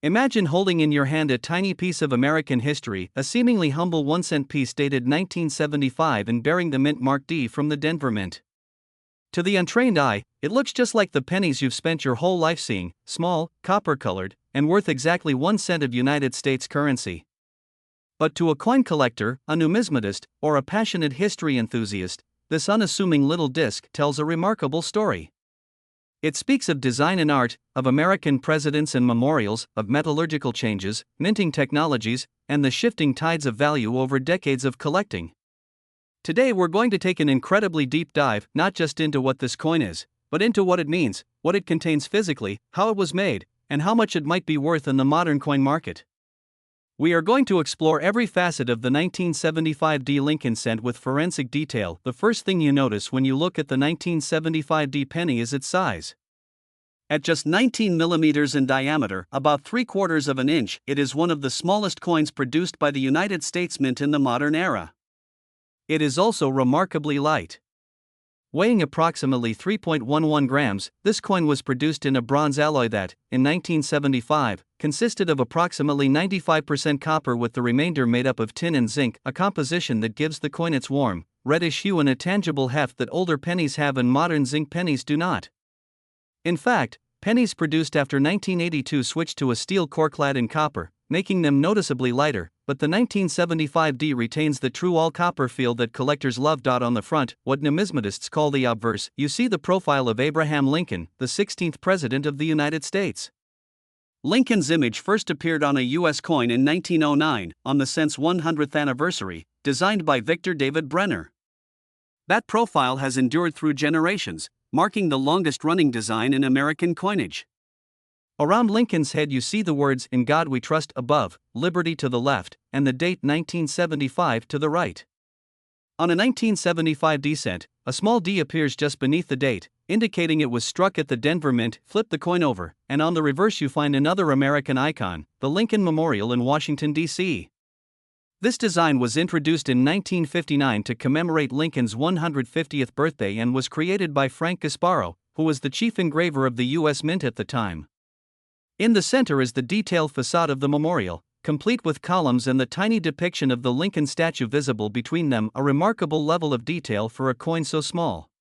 Imagine holding in your hand a tiny piece of American history, a seemingly humble 1-cent piece dated 1975 and bearing the mint mark D from the Denver Mint. To the untrained eye, it looks just like the pennies you've spent your whole life seeing, small, copper-colored, and worth exactly 1 cent of United States currency. But to a coin collector, a numismatist, or a passionate history enthusiast, this unassuming little disc tells a remarkable story. It speaks of design and art, of American presidents and memorials, of metallurgical changes, minting technologies, and the shifting tides of value over decades of collecting. Today we're going to take an incredibly deep dive, not just into what this coin is, but into what it means, what it contains physically, how it was made, and how much it might be worth in the modern coin market. We are going to explore every facet of the 1975D Lincoln cent with forensic detail. The first thing you notice when you look at the 1975D penny is its size. At just 19 millimeters in diameter, about 3/4 of an inch, it is one of the smallest coins produced by the United States Mint in the modern era. It is also remarkably light. Weighing approximately 3.11 grams, this coin was produced in a bronze alloy that, in 1975, consisted of approximately 95% copper with the remainder made up of tin and zinc, a composition that gives the coin its warm, reddish hue and a tangible heft that older pennies have and modern zinc pennies do not. In fact, pennies produced after 1982 switched to a steel core clad in copper, making them noticeably lighter, but the 1975D retains the true all-copper feel that collectors love. On the front, what numismatists call the obverse, you see the profile of Abraham Lincoln, the 16th President of the United States. Lincoln's image first appeared on a U.S. coin in 1909, on the cent's 100th anniversary, designed by Victor David Brenner. That profile has endured through generations, marking the longest-running design in American coinage. Around Lincoln's head you see the words "In God We Trust" above, "Liberty" to the left, and the date 1975 to the right. On a 1975D cent, a small D appears just beneath the date, indicating it was struck at the Denver Mint. Flip the coin over, and on the reverse you find another American icon, the Lincoln Memorial in Washington, D.C. This design was introduced in 1959 to commemorate Lincoln's 150th birthday and was created by Frank Gasparo, who was the chief engraver of the U.S. Mint at the time. In the center is the detailed facade of the memorial, complete with columns and the tiny depiction of the Lincoln statue visible between them, a remarkable level of detail for a coin so small.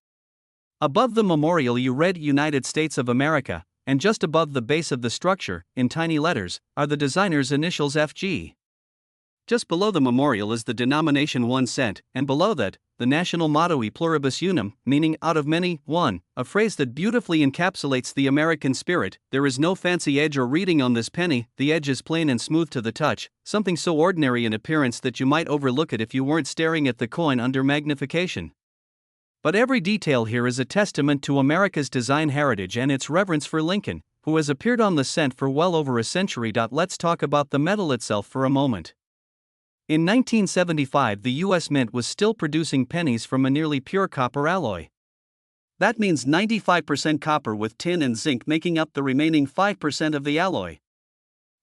Above the memorial you read "United States of America," and just above the base of the structure, in tiny letters, are the designer's initials FG. Just below the memorial is the denomination 1 cent, and below that, the national motto "E pluribus unum," meaning "out of many, one," a phrase that beautifully encapsulates the American spirit. There is no fancy edge or reading on this penny, the edge is plain and smooth to the touch, something so ordinary in appearance that you might overlook it if you weren't staring at the coin under magnification. But every detail here is a testament to America's design heritage and its reverence for Lincoln, who has appeared on the cent for well over a century. Let's talk about the metal itself for a moment. In 1975, the U.S. Mint was still producing pennies from a nearly pure copper alloy. That means 95% copper with tin and zinc making up the remaining 5% of the alloy.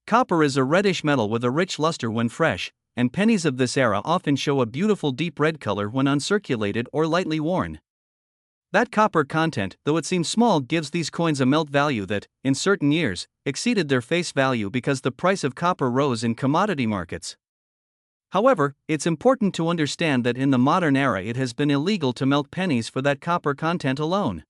Copper is a reddish metal with a rich luster when fresh, and pennies of this era often show a beautiful deep red color when uncirculated or lightly worn. That copper content, though it seems small, gives these coins a melt value that, in certain years, exceeded their face value because the price of copper rose in commodity markets. However, it's important to understand that in the modern era it has been illegal to melt pennies for that copper content alone.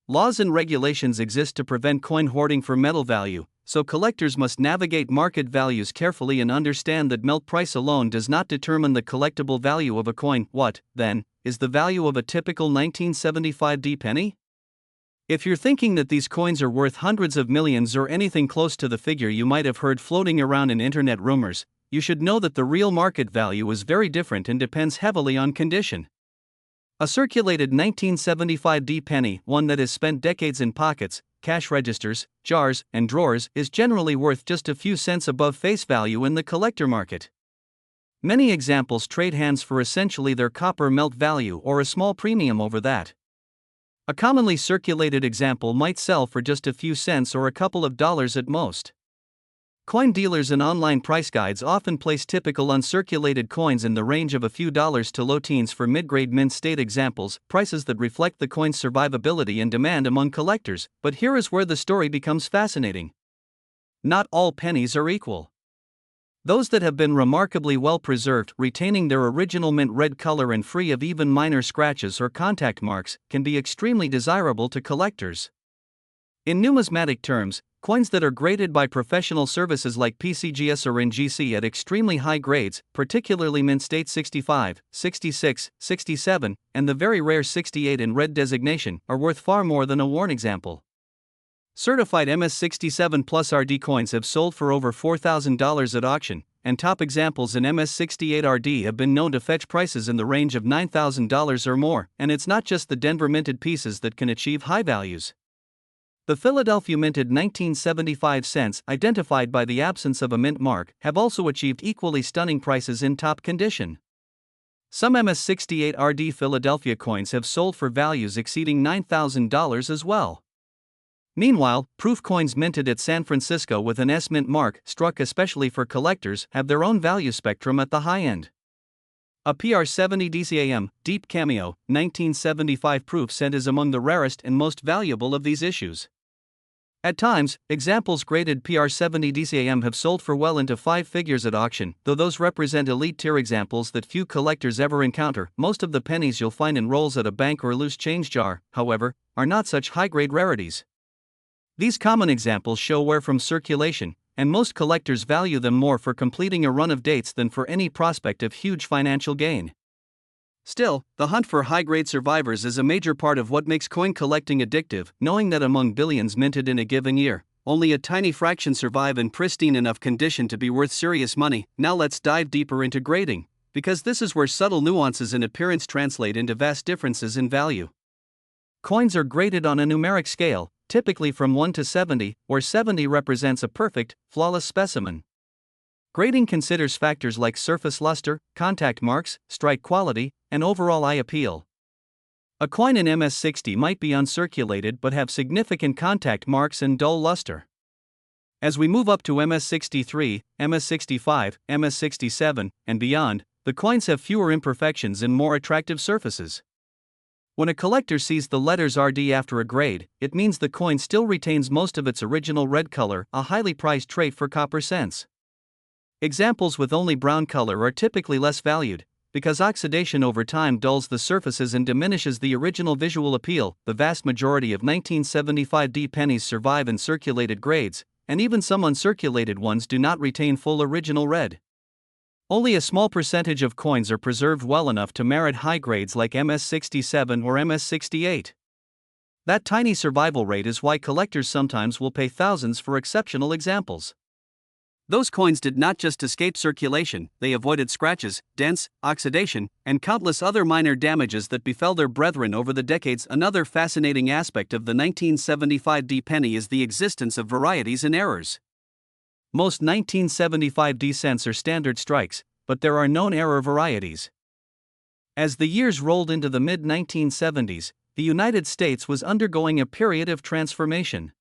Laws and regulations exist to prevent coin hoarding for metal value, so collectors must navigate market values carefully and understand that melt price alone does not determine the collectible value of a coin. What, then, is the value of a typical 1975D penny? If you're thinking that these coins are worth hundreds of millions or anything close to the figure you might have heard floating around in internet rumors, you should know that the real market value is very different and depends heavily on condition. A circulated 1975D penny, one that has spent decades in pockets, cash registers, jars, and drawers, is generally worth just a few cents above face value in the collector market. Many examples trade hands for essentially their copper melt value or a small premium over that. A commonly circulated example might sell for just a few cents or a couple of dollars at most. Coin dealers and online price guides often place typical uncirculated coins in the range of a few dollars to low teens for mid-grade mint state examples, prices that reflect the coin's survivability and demand among collectors. But here is where the story becomes fascinating. Not all pennies are equal. Those that have been remarkably well preserved, retaining their original mint red color and free of even minor scratches or contact marks, can be extremely desirable to collectors. In numismatic terms, coins that are graded by professional services like PCGS or NGC at extremely high grades, particularly mint state 65, 66, 67, and the very rare 68 in red designation, are worth far more than a worn example. Certified MS67 Plus RD coins have sold for over $4,000 at auction, and top examples in MS68 RD have been known to fetch prices in the range of $9,000 or more, and it's not just the Denver minted pieces that can achieve high values. The Philadelphia minted 1975 cents, identified by the absence of a mint mark, have also achieved equally stunning prices in top condition. Some MS68 RD Philadelphia coins have sold for values exceeding $9,000 as well. Meanwhile, proof coins minted at San Francisco with an S mint mark, struck especially for collectors, have their own value spectrum at the high end. A PR70 DCAM, Deep Cameo, 1975 proof set is among the rarest and most valuable of these issues. At times, examples graded PR70 DCAM have sold for well into 5 figures at auction, though those represent elite tier examples that few collectors ever encounter. Most of the pennies you'll find in rolls at a bank or loose change jar, however, are not such high-grade rarities. These common examples show wear from circulation, and most collectors value them more for completing a run of dates than for any prospect of huge financial gain. Still, the hunt for high-grade survivors is a major part of what makes coin collecting addictive, knowing that among billions minted in a given year, only a tiny fraction survive in pristine enough condition to be worth serious money. Now let's dive deeper into grading, because this is where subtle nuances in appearance translate into vast differences in value. Coins are graded on a numeric scale, typically from 1 to 70, where 70 represents a perfect, flawless specimen. Grading considers factors like surface luster, contact marks, strike quality, and overall eye appeal. A coin in MS60 might be uncirculated but have significant contact marks and dull luster. As we move up to MS63, MS65, MS67, and beyond, the coins have fewer imperfections and more attractive surfaces. When a collector sees the letters RD after a grade, it means the coin still retains most of its original red color, a highly prized trait for copper cents. Examples with only brown color are typically less valued, because oxidation over time dulls the surfaces and diminishes the original visual appeal. The vast majority of 1975 D pennies survive in circulated grades, and even some uncirculated ones do not retain full original red. Only a small percentage of coins are preserved well enough to merit high grades like MS67 or MS68. That tiny survival rate is why collectors sometimes will pay thousands for exceptional examples. Those coins did not just escape circulation, they avoided scratches, dents, oxidation, and countless other minor damages that befell their brethren over the decades. Another fascinating aspect of the 1975 D penny is the existence of varieties and errors. Most 1975 D cents are standard strikes, but there are known error varieties. As the years rolled into the mid-1970s, the United States was undergoing a period of transformation.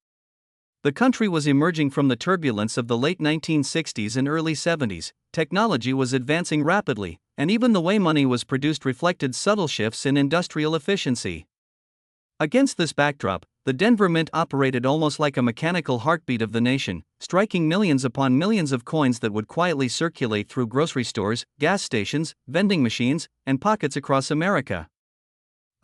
The country was emerging from the turbulence of the late 1960s and early 70s, technology was advancing rapidly, and even the way money was produced reflected subtle shifts in industrial efficiency. Against this backdrop, the Denver Mint operated almost like a mechanical heartbeat of the nation, striking millions upon millions of coins that would quietly circulate through grocery stores, gas stations, vending machines, and pockets across America.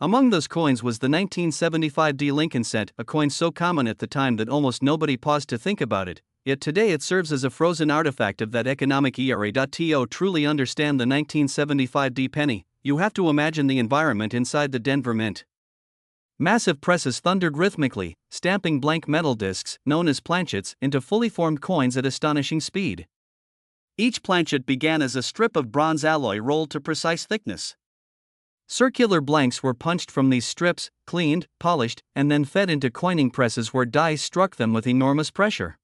Among those coins was the 1975 D Lincoln cent, a coin so common at the time that almost nobody paused to think about it, yet today it serves as a frozen artifact of that economic era. To truly understand the 1975 D penny, you have to imagine the environment inside the Denver Mint. Massive presses thundered rhythmically, stamping blank metal discs, known as planchets, into fully formed coins at astonishing speed. Each planchet began as a strip of bronze alloy rolled to precise thickness. Circular blanks were punched from these strips, cleaned, polished, and then fed into coining presses where dies struck them with enormous pressure.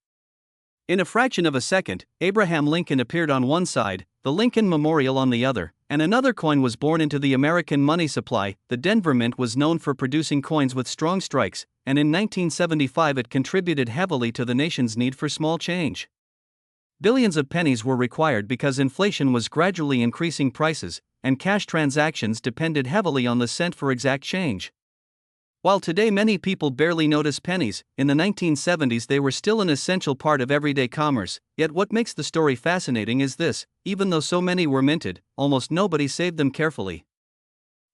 In a fraction of a second, Abraham Lincoln appeared on one side, the Lincoln Memorial on the other, and another coin was born into the American money supply. The Denver Mint was known for producing coins with strong strikes, and in 1975 it contributed heavily to the nation's need for small change. Billions of pennies were required because inflation was gradually increasing prices, and cash transactions depended heavily on the cent for exact change. While today many people barely notice pennies, in the 1970s they were still an essential part of everyday commerce. Yet what makes the story fascinating is this: even though so many were minted, almost nobody saved them carefully.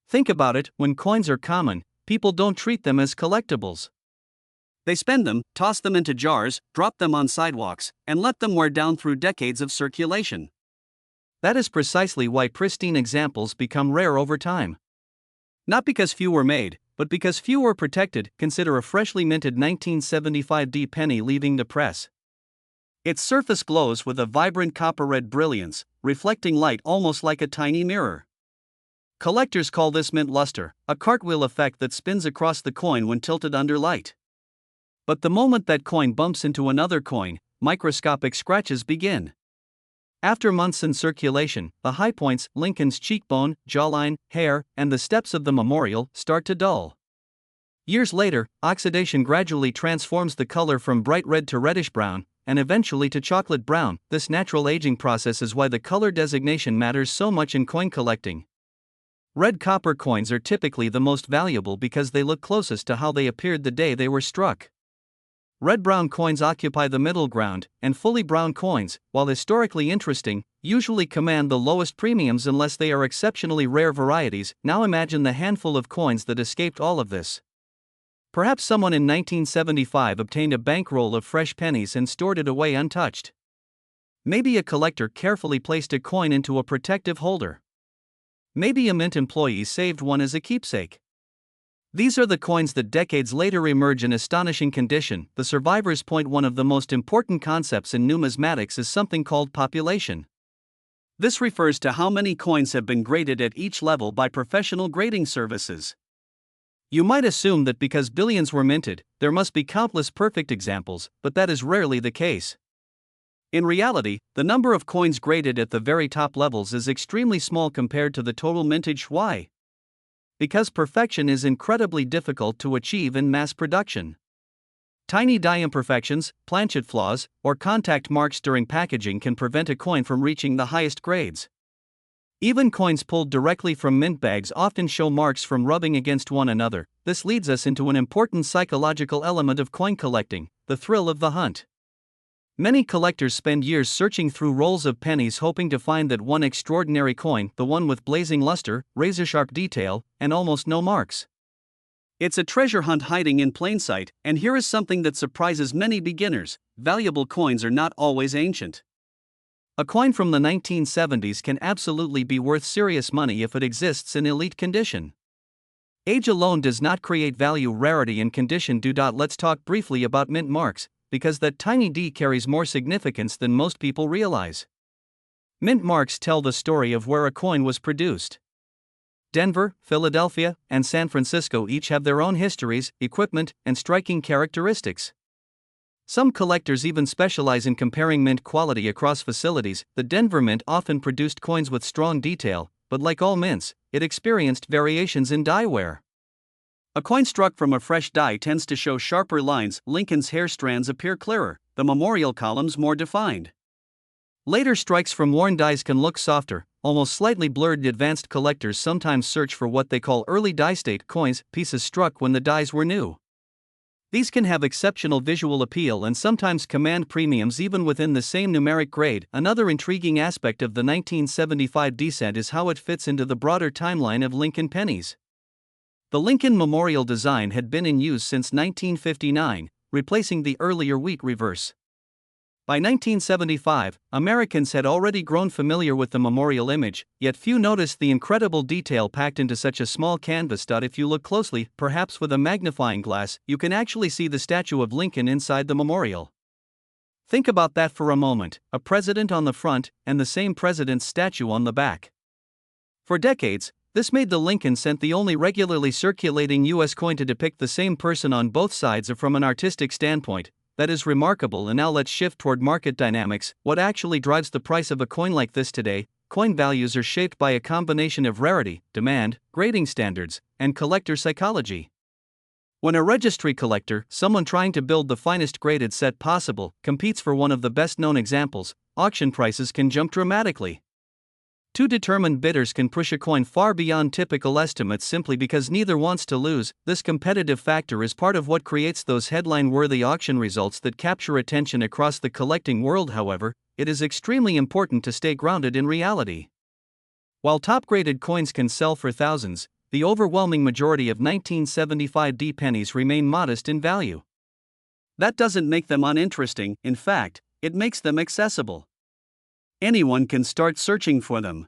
Think about it, when coins are common, people don't treat them as collectibles. They spend them, toss them into jars, drop them on sidewalks, and let them wear down through decades of circulation. That is precisely why pristine examples become rare over time. Not because few were made, but because few were protected. Consider a freshly minted 1975 D penny leaving the press. Its surface glows with a vibrant copper-red brilliance, reflecting light almost like a tiny mirror. Collectors call this mint luster, a cartwheel effect that spins across the coin when tilted under light. But the moment that coin bumps into another coin, microscopic scratches begin. After months in circulation, the high points, Lincoln's cheekbone, jawline, hair, and the steps of the memorial start to dull. Years later, oxidation gradually transforms the color from bright red to reddish brown, and eventually to chocolate brown. This natural aging process is why the color designation matters so much in coin collecting. Red copper coins are typically the most valuable because they look closest to how they appeared the day they were struck. Red-brown coins occupy the middle ground, and fully brown coins, while historically interesting, usually command the lowest premiums unless they are exceptionally rare varieties. Now imagine the handful of coins that escaped all of this. Perhaps someone in 1975 obtained a bankroll of fresh pennies and stored it away untouched. Maybe a collector carefully placed a coin into a protective holder. Maybe a mint employee saved one as a keepsake. These are the coins that decades later emerge in astonishing condition. The survivors point. One of the most important concepts in numismatics is something called population. This refers to how many coins have been graded at each level by professional grading services. You might assume that because billions were minted, there must be countless perfect examples, but that is rarely the case. In reality, the number of coins graded at the very top levels is extremely small compared to the total mintage. Why? Because perfection is incredibly difficult to achieve in mass production. Tiny die imperfections, planchet flaws, or contact marks during packaging can prevent a coin from reaching the highest grades. Even coins pulled directly from mint bags often show marks from rubbing against one another. This leads us into an important psychological element of coin collecting: the thrill of the hunt. Many collectors spend years searching through rolls of pennies hoping to find that one extraordinary coin, the one with blazing luster, razor-sharp detail, and almost no marks. It's a treasure hunt hiding in plain sight, and here is something that surprises many beginners: valuable coins are not always ancient. A coin from the 1970s can absolutely be worth serious money if it exists in elite condition. Age alone does not create value. Rarity and condition do. Let's talk briefly about mint marks, because that tiny d carries more significance than most people realize. Mint marks tell the story of where a coin was produced. Denver, Philadelphia, and San Francisco each have their own histories, equipment, and striking characteristics. Some collectors even specialize in comparing mint quality across facilities. The Denver Mint often produced coins with strong detail, but like all mints, it experienced variations in die wear. A coin struck from a fresh die tends to show sharper lines. Lincoln's hair strands appear clearer, the memorial columns more defined. Later strikes from worn dies can look softer, almost slightly blurred. Advanced collectors sometimes search for what they call early die state coins, pieces struck when the dies were new. These can have exceptional visual appeal and sometimes command premiums even within the same numeric grade. Another intriguing aspect of the 1975 descent is how it fits into the broader timeline of Lincoln pennies. The Lincoln Memorial design had been in use since 1959, replacing the earlier wheat reverse. By 1975, Americans had already grown familiar with the memorial image, yet few noticed the incredible detail packed into such a small canvas. If you look closely, perhaps with a magnifying glass, you can actually see the statue of Lincoln inside the memorial. Think about that for a moment: a president on the front, and the same president's statue on the back. For decades, this made the Lincoln cent the only regularly circulating U.S. coin to depict the same person on both sides. From an artistic standpoint, that is remarkable. And now let's shift toward market dynamics. What actually drives the price of a coin like this today? Coin values are shaped by a combination of rarity, demand, grading standards, and collector psychology. When a registry collector, someone trying to build the finest graded set possible, competes for one of the best-known examples, auction prices can jump dramatically. Two determined bidders can push a coin far beyond typical estimates simply because neither wants to lose. This competitive factor is part of what creates those headline-worthy auction results that capture attention across the collecting world. However, it is extremely important to stay grounded in reality. While top-graded coins can sell for thousands, the overwhelming majority of 1975 D pennies remain modest in value. That doesn't make them uninteresting, in fact, it makes them accessible. Anyone can start searching for them.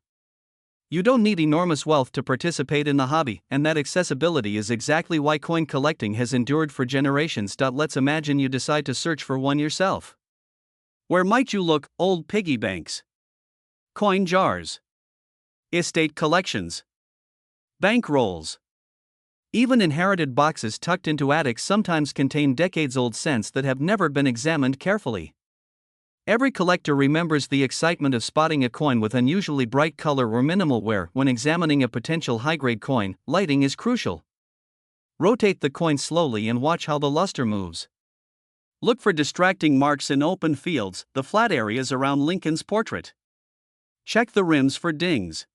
You don't need enormous wealth to participate in the hobby, and that accessibility is exactly why coin collecting has endured for generations. Let's imagine you decide to search for one yourself. Where might you look? Old piggy banks, coin jars, estate collections, bank rolls. Even inherited boxes tucked into attics sometimes contain decades-old cents that have never been examined carefully. Every collector remembers the excitement of spotting a coin with unusually bright color or minimal wear. When examining a potential high-grade coin, lighting is crucial. Rotate the coin slowly and watch how the luster moves. Look for distracting marks in open fields, the flat areas around Lincoln's portrait. Check the rims for dings.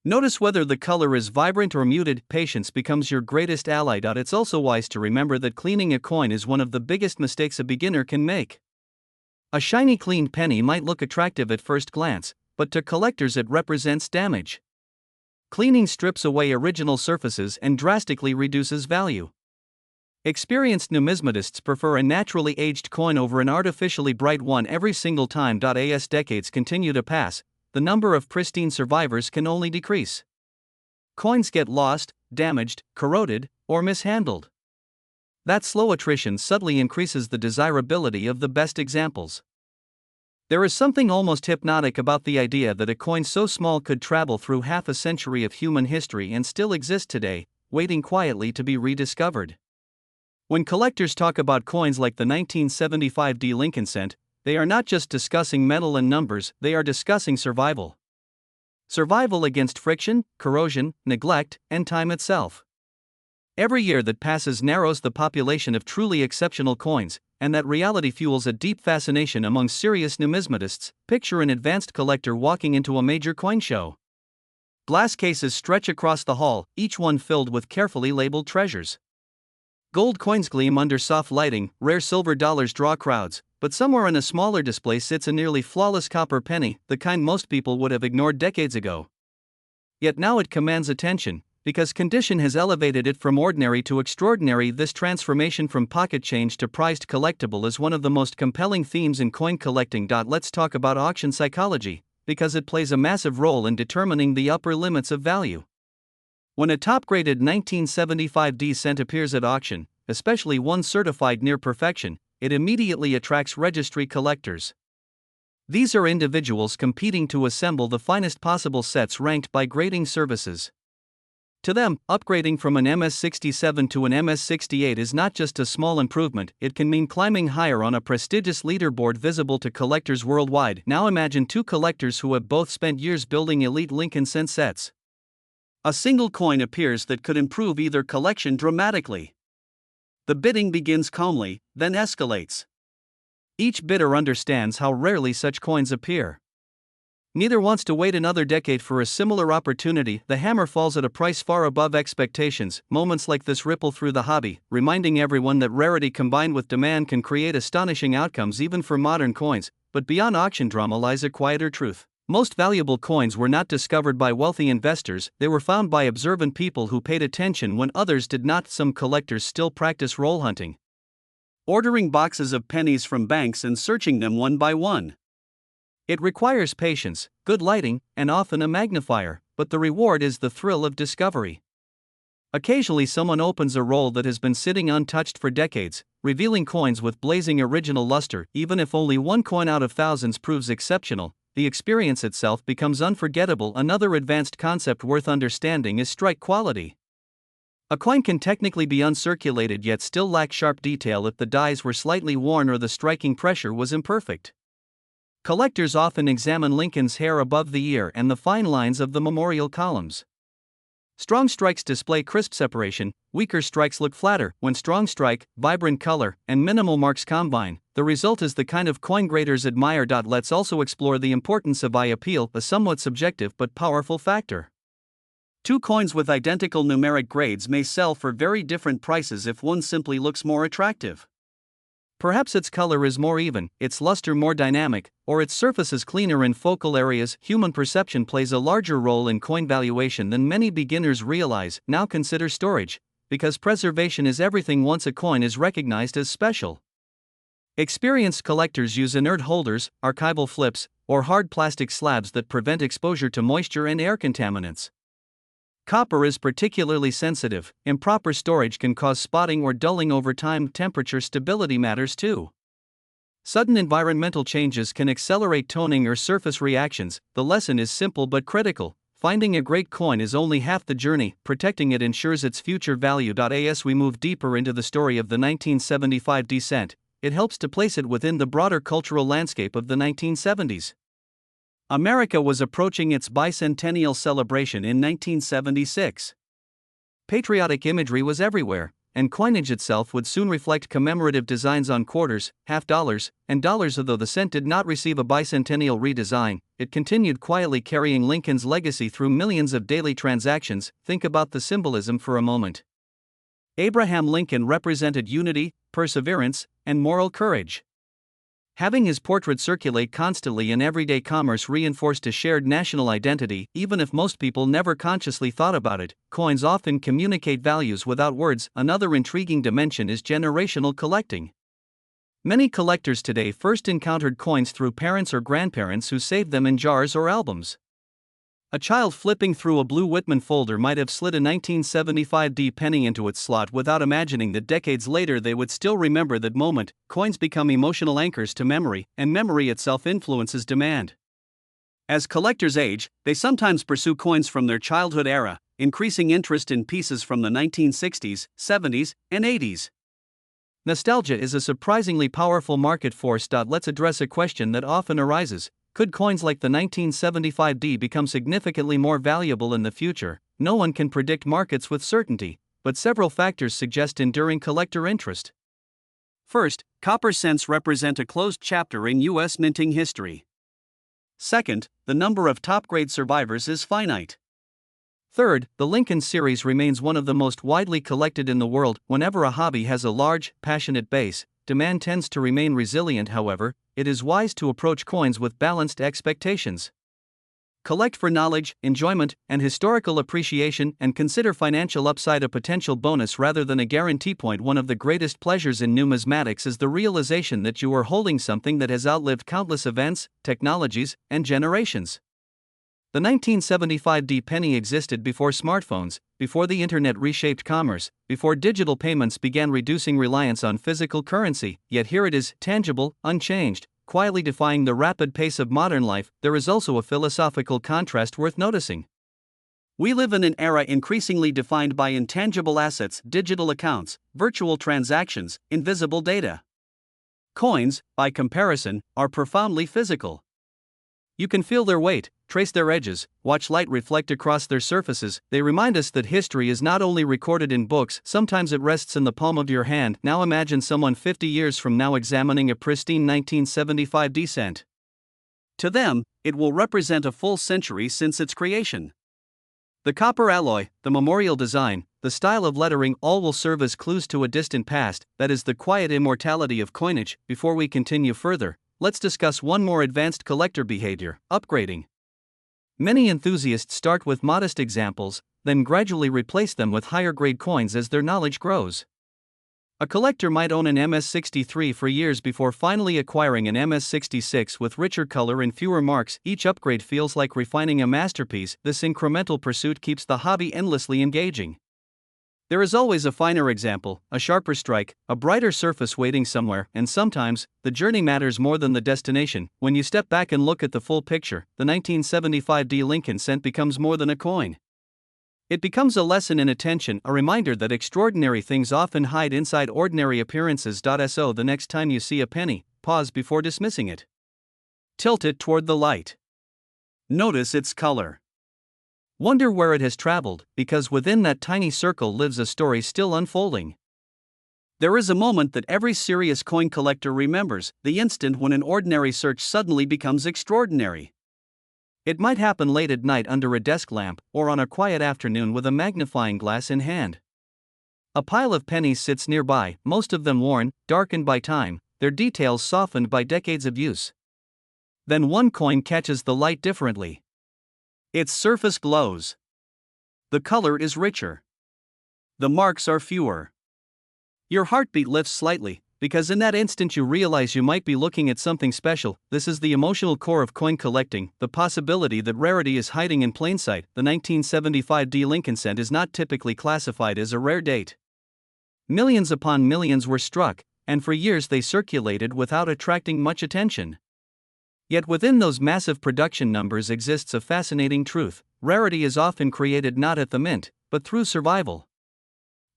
Notice whether the color is vibrant or muted. Patience becomes your greatest ally. It's also wise to remember that cleaning a coin is one of the biggest mistakes a beginner can make. A shiny cleaned penny might look attractive at first glance, but to collectors it represents damage. Cleaning strips away original surfaces and drastically reduces value. Experienced numismatists prefer a naturally aged coin over an artificially bright one every single time. As decades continue to pass, the number of pristine survivors can only decrease. Coins get lost, damaged, corroded, or mishandled. That slow attrition subtly increases the desirability of the best examples. There is something almost hypnotic about the idea that a coin so small could travel through half a century of human history and still exist today, waiting quietly to be rediscovered. When collectors talk about coins like the 1975 D Lincoln cent, they are not just discussing metal and numbers, they are discussing survival. Survival against friction, corrosion, neglect, and time itself. Every year that passes narrows the population of truly exceptional coins, and that reality fuels a deep fascination among serious numismatists. Picture an advanced collector walking into a major coin show. Glass cases stretch across the hall, each one filled with carefully labeled treasures. Gold coins gleam under soft lighting, rare silver dollars draw crowds, but somewhere in a smaller display sits a nearly flawless copper penny, the kind most people would have ignored decades ago. Yet now it commands attention, because condition has elevated it from ordinary to extraordinary. This transformation from pocket change to prized collectible is one of the most compelling themes in coin collecting. Let's talk about auction psychology, because it plays a massive role in determining the upper limits of value. When a top-graded 1975 D cent appears at auction, especially one certified near perfection, it immediately attracts registry collectors. These are individuals competing to assemble the finest possible sets ranked by grading services. To them, upgrading from an MS-67 to an MS-68 is not just a small improvement, it can mean climbing higher on a prestigious leaderboard visible to collectors worldwide. Now imagine two collectors who have both spent years building elite Lincoln cent sets. A single coin appears that could improve either collection dramatically. The bidding begins calmly, then escalates. Each bidder understands how rarely such coins appear. Neither wants to wait another decade for a similar opportunity. The hammer falls at a price far above expectations. Moments like this ripple through the hobby, reminding everyone that rarity combined with demand can create astonishing outcomes even for modern coins. But beyond auction drama lies a quieter truth. Most valuable coins were not discovered by wealthy investors, they were found by observant people who paid attention when others did not. Some collectors still practice roll hunting, ordering boxes of pennies from banks and searching them one by one. It requires patience, good lighting, and often a magnifier, but the reward is the thrill of discovery. Occasionally someone opens a roll that has been sitting untouched for decades, revealing coins with blazing original luster. Even if only one coin out of thousands proves exceptional, the experience itself becomes unforgettable. Another advanced concept worth understanding is strike quality. A coin can technically be uncirculated yet still lack sharp detail if the dies were slightly worn or the striking pressure was imperfect. Collectors often examine Lincoln's hair above the ear and the fine lines of the memorial columns. Strong strikes display crisp separation, weaker strikes look flatter. When strong strike, vibrant color, and minimal marks combine, the result is the kind of coin graders admire. Let's also explore the importance of eye appeal, a somewhat subjective but powerful factor. Two coins with identical numeric grades may sell for very different prices if one simply looks more attractive. Perhaps its color is more even, its luster more dynamic, or its surface is cleaner in focal areas. Human perception plays a larger role in coin valuation than many beginners realize. Now consider storage, because preservation is everything once a coin is recognized as special. Experienced collectors use inert holders, archival flips, or hard plastic slabs that prevent exposure to moisture and air contaminants. Copper is particularly sensitive. Improper storage can cause spotting or dulling over time. Temperature stability matters too. Sudden environmental changes can accelerate toning or surface reactions. The lesson is simple but critical. Finding a great coin is only half the journey, protecting it ensures its future value. As we move deeper into the story of the 1975 descent, it helps to place it within the broader cultural landscape of the 1970s. America was approaching its bicentennial celebration in 1976. Patriotic imagery was everywhere, and coinage itself would soon reflect commemorative designs on quarters, half dollars, and dollars. Although the cent did not receive a bicentennial redesign, it continued quietly carrying Lincoln's legacy through millions of daily transactions. Think about the symbolism for a moment. Abraham Lincoln represented unity, perseverance, and moral courage. Having his portrait circulate constantly in everyday commerce reinforced a shared national identity. Even if most people never consciously thought about it, coins often communicate values without words. Another intriguing dimension is generational collecting. Many collectors today first encountered coins through parents or grandparents who saved them in jars or albums. A child flipping through a blue Whitman folder might have slid a 1975 D penny into its slot without imagining that decades later they would still remember that moment. Coins become emotional anchors to memory, and memory itself influences demand. As collectors age, they sometimes pursue coins from their childhood era, increasing interest in pieces from the 1960s, 70s, and 80s. Nostalgia is a surprisingly powerful market force. Let's address a question that often arises. Could coins like the 1975 D become significantly more valuable in the future? No one can predict markets with certainty, but several factors suggest enduring collector interest. First, copper cents represent a closed chapter in U.S. minting history. Second, the number of top-grade survivors is finite. Third, the Lincoln series remains one of the most widely collected in the world. Whenever a hobby has a large, passionate base, demand tends to remain resilient. However, it is wise to approach coins with balanced expectations. Collect for knowledge, enjoyment, and historical appreciation, and consider financial upside a potential bonus rather than a guarantee. One of the greatest pleasures in numismatics is the realization that you are holding something that has outlived countless events, technologies, and generations. The 1975 D penny existed before smartphones, before the internet reshaped commerce, before digital payments began reducing reliance on physical currency, yet here it is, tangible, unchanged, quietly defying the rapid pace of modern life. There is also a philosophical contrast worth noticing. We live in an era increasingly defined by intangible assets, digital accounts, virtual transactions, invisible data. Coins, by comparison, are profoundly physical. You can feel their weight, trace their edges, watch light reflect across their surfaces. They remind us that history is not only recorded in books, sometimes it rests in the palm of your hand. Now imagine someone 50 years from now examining a pristine 1975 D cent. To them, it will represent a full century since its creation. The copper alloy, the memorial design, the style of lettering, all will serve as clues to a distant past. That is the quiet immortality of coinage. Before we continue further, let's discuss one more advanced collector behavior: upgrading. Many enthusiasts start with modest examples, then gradually replace them with higher-grade coins as their knowledge grows. A collector might own an MS-63 for years before finally acquiring an MS-66 with richer color and fewer marks. Each upgrade feels like refining a masterpiece. This incremental pursuit keeps the hobby endlessly engaging. There is always a finer example, a sharper strike, a brighter surface waiting somewhere, and sometimes, the journey matters more than the destination. When you step back and look at the full picture, the 1975 D Lincoln cent becomes more than a coin. It becomes a lesson in attention, a reminder that extraordinary things often hide inside ordinary appearances. So the next time you see a penny, pause before dismissing it. Tilt it toward the light. Notice its color. Wonder where it has traveled, because within that tiny circle lives a story still unfolding. There is a moment that every serious coin collector remembers, the instant when an ordinary search suddenly becomes extraordinary. It might happen late at night under a desk lamp, or on a quiet afternoon with a magnifying glass in hand. A pile of pennies sits nearby, most of them worn, darkened by time, their details softened by decades of use. Then one coin catches the light differently. Its surface glows. The color is richer. The marks are fewer. Your heartbeat lifts slightly, because in that instant you realize you might be looking at something special. This is the emotional core of coin collecting, the possibility that rarity is hiding in plain sight. The 1975 D Lincoln cent is not typically classified as a rare date. Millions upon millions were struck, and for years they circulated without attracting much attention. Yet within those massive production numbers exists a fascinating truth: rarity is often created not at the mint, but through survival.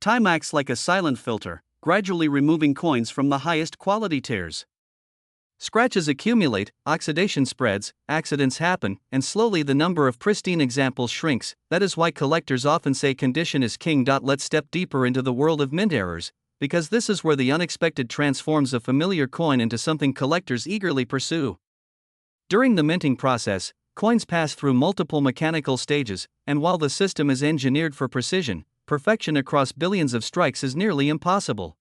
Time acts like a silent filter, gradually removing coins from the highest quality tiers. Scratches accumulate, oxidation spreads, accidents happen, and slowly the number of pristine examples shrinks. That is why collectors often say condition is king. Let's step deeper into the world of mint errors, because this is where the unexpected transforms a familiar coin into something collectors eagerly pursue. During the minting process, coins pass through multiple mechanical stages, and while the system is engineered for precision, perfection across billions of strikes is nearly impossible.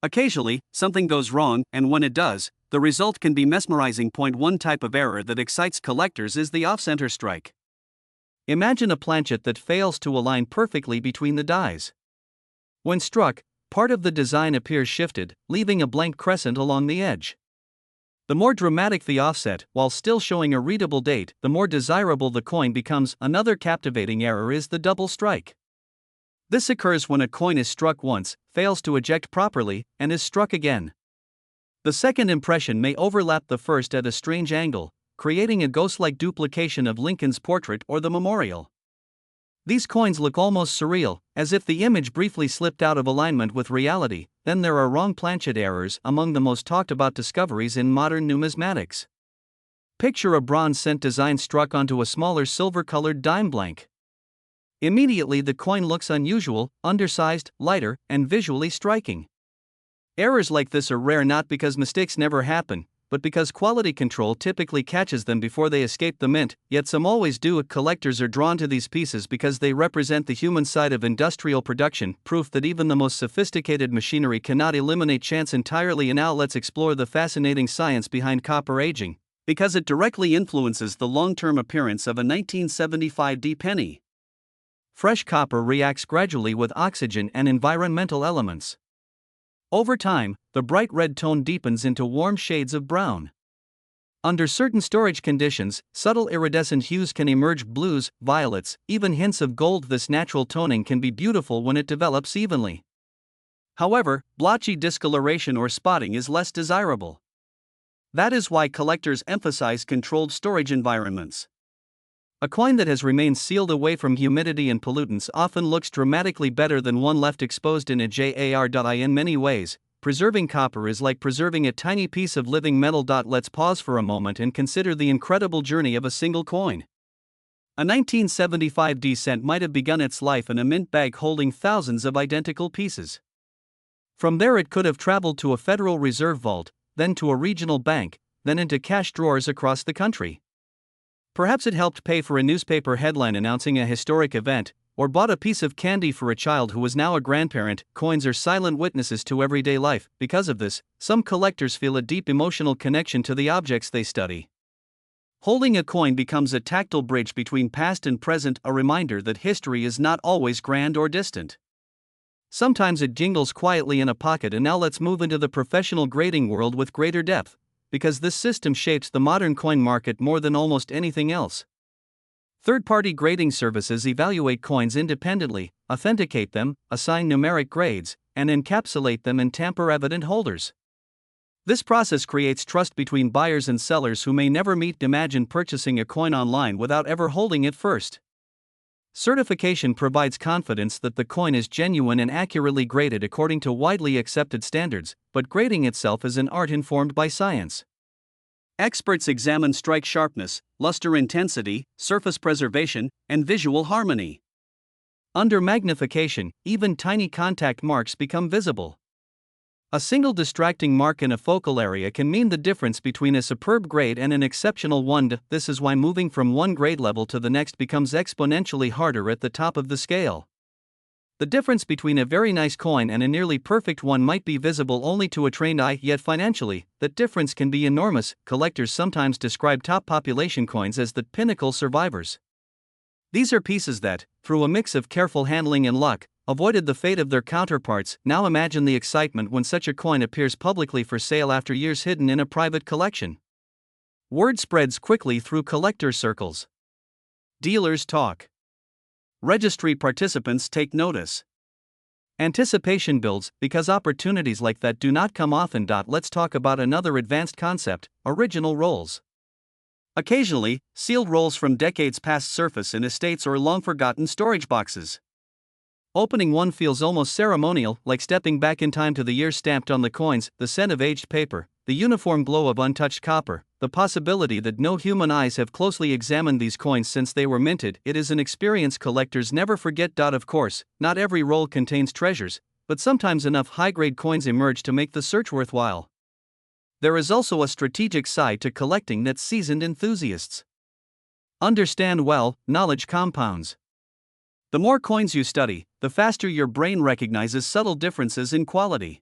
Occasionally, something goes wrong, and when it does, the result can be mesmerizing. One type of error that excites collectors is the off-center strike. Imagine a planchet that fails to align perfectly between the dies. When struck, part of the design appears shifted, leaving a blank crescent along the edge. The more dramatic the offset, while still showing a readable date, the more desirable the coin becomes. Another captivating error is the double strike. This occurs when a coin is struck once, fails to eject properly, and is struck again. The second impression may overlap the first at a strange angle, creating a ghost-like duplication of Lincoln's portrait or the memorial. These coins look almost surreal, as if the image briefly slipped out of alignment with reality. Then there are wrong planchet errors, among the most talked about discoveries in modern numismatics. Picture a bronze cent design struck onto a smaller silver-colored dime blank. Immediately the coin looks unusual, undersized, lighter, and visually striking. Errors like this are rare not because mistakes never happen, but because quality control typically catches them before they escape the mint. Yet some always do. Collectors are drawn to these pieces because they represent the human side of industrial production, proof that even the most sophisticated machinery cannot eliminate chance entirely. And now let's explore the fascinating science behind copper aging, because it directly influences the long-term appearance of a 1975 D penny. Fresh copper reacts gradually with oxygen and environmental elements. Over time, the bright red tone deepens into warm shades of brown. Under certain storage conditions, subtle iridescent hues can emerge: blues, violets, even hints of gold. This natural toning can be beautiful when it develops evenly. However, blotchy discoloration or spotting is less desirable. That is why collectors emphasize controlled storage environments. A coin that has remained sealed away from humidity and pollutants often looks dramatically better than one left exposed in a jar. In many ways, preserving copper is like preserving a tiny piece of living metal. Let's pause for a moment and consider the incredible journey of a single coin. A 1975 D cent might have begun its life in a mint bag holding thousands of identical pieces. From there it could have traveled to a Federal Reserve vault, then to a regional bank, then into cash drawers across the country. Perhaps it helped pay for a newspaper headline announcing a historic event, or bought a piece of candy for a child who was now a grandparent. Coins are silent witnesses to everyday life. Because of this, some collectors feel a deep emotional connection to the objects they study. Holding a coin becomes a tactile bridge between past and present, a reminder that history is not always grand or distant. Sometimes it jingles quietly in a pocket. And now let's move into the professional grading world with greater depth, because this system shapes the modern coin market more than almost anything else. Third-party grading services evaluate coins independently, authenticate them, assign numeric grades, and encapsulate them in tamper-evident holders. This process creates trust between buyers and sellers who may never meet. Imagine purchasing a coin online without ever holding it first. Certification provides confidence that the coin is genuine and accurately graded according to widely accepted standards, but grading itself is an art informed by science. Experts examine strike sharpness, luster intensity, surface preservation, and visual harmony. Under magnification, even tiny contact marks become visible. A single distracting mark in a focal area can mean the difference between a superb grade and an exceptional one. This is why moving from one grade level to the next becomes exponentially harder at the top of the scale. The difference between a very nice coin and a nearly perfect one might be visible only to a trained eye, yet financially, that difference can be enormous. Collectors sometimes describe top population coins as the pinnacle survivors. These are pieces that, through a mix of careful handling and luck, avoided the fate of their counterparts. Now imagine the excitement when such a coin appears publicly for sale after years hidden in a private collection. Word spreads quickly through collector circles. Dealers talk. Registry participants take notice. Anticipation builds because opportunities like that do not come often. Let's talk about another advanced concept: original rolls. Occasionally, sealed rolls from decades past surface in estates or long-forgotten storage boxes. Opening one feels almost ceremonial, like stepping back in time to the years stamped on the coins, the scent of aged paper, the uniform glow of untouched copper, the possibility that no human eyes have closely examined these coins since they were minted. It is an experience collectors never forget. Of course, not every roll contains treasures, but sometimes enough high-grade coins emerge to make the search worthwhile. There is also a strategic side to collecting that seasoned enthusiasts understand well: knowledge compounds. The more coins you study, the faster your brain recognizes subtle differences in quality.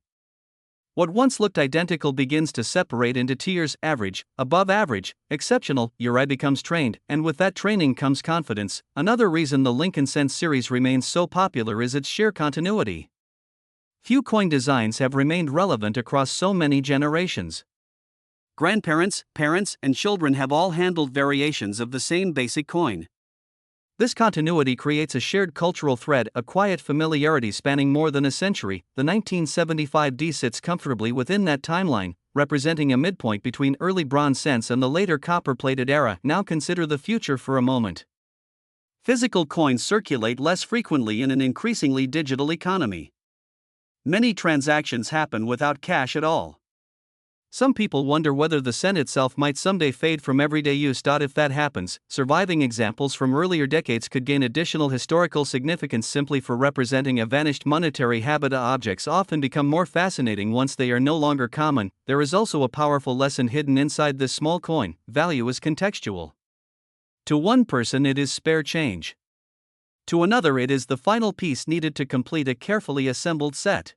What once looked identical begins to separate into tiers: average, above average, exceptional. Your eye becomes trained, and with that training comes confidence. Another reason the Lincoln Cent series remains so popular is its sheer continuity. Few coin designs have remained relevant across so many generations. Grandparents, parents, and children have all handled variations of the same basic coin. This continuity creates a shared cultural thread, a quiet familiarity spanning more than a century. The 1975 D sits comfortably within that timeline, representing a midpoint between early bronze cents and the later copper-plated era. Now consider the future for a moment. Physical coins circulate less frequently in an increasingly digital economy. Many transactions happen without cash at all. Some people wonder whether the cent itself might someday fade from everyday use. If that happens, surviving examples from earlier decades could gain additional historical significance simply for representing a vanished monetary habit. Objects often become more fascinating once they are no longer common. There is also a powerful lesson hidden inside this small coin: value is contextual. To one person it is spare change. To another it is the final piece needed to complete a carefully assembled set.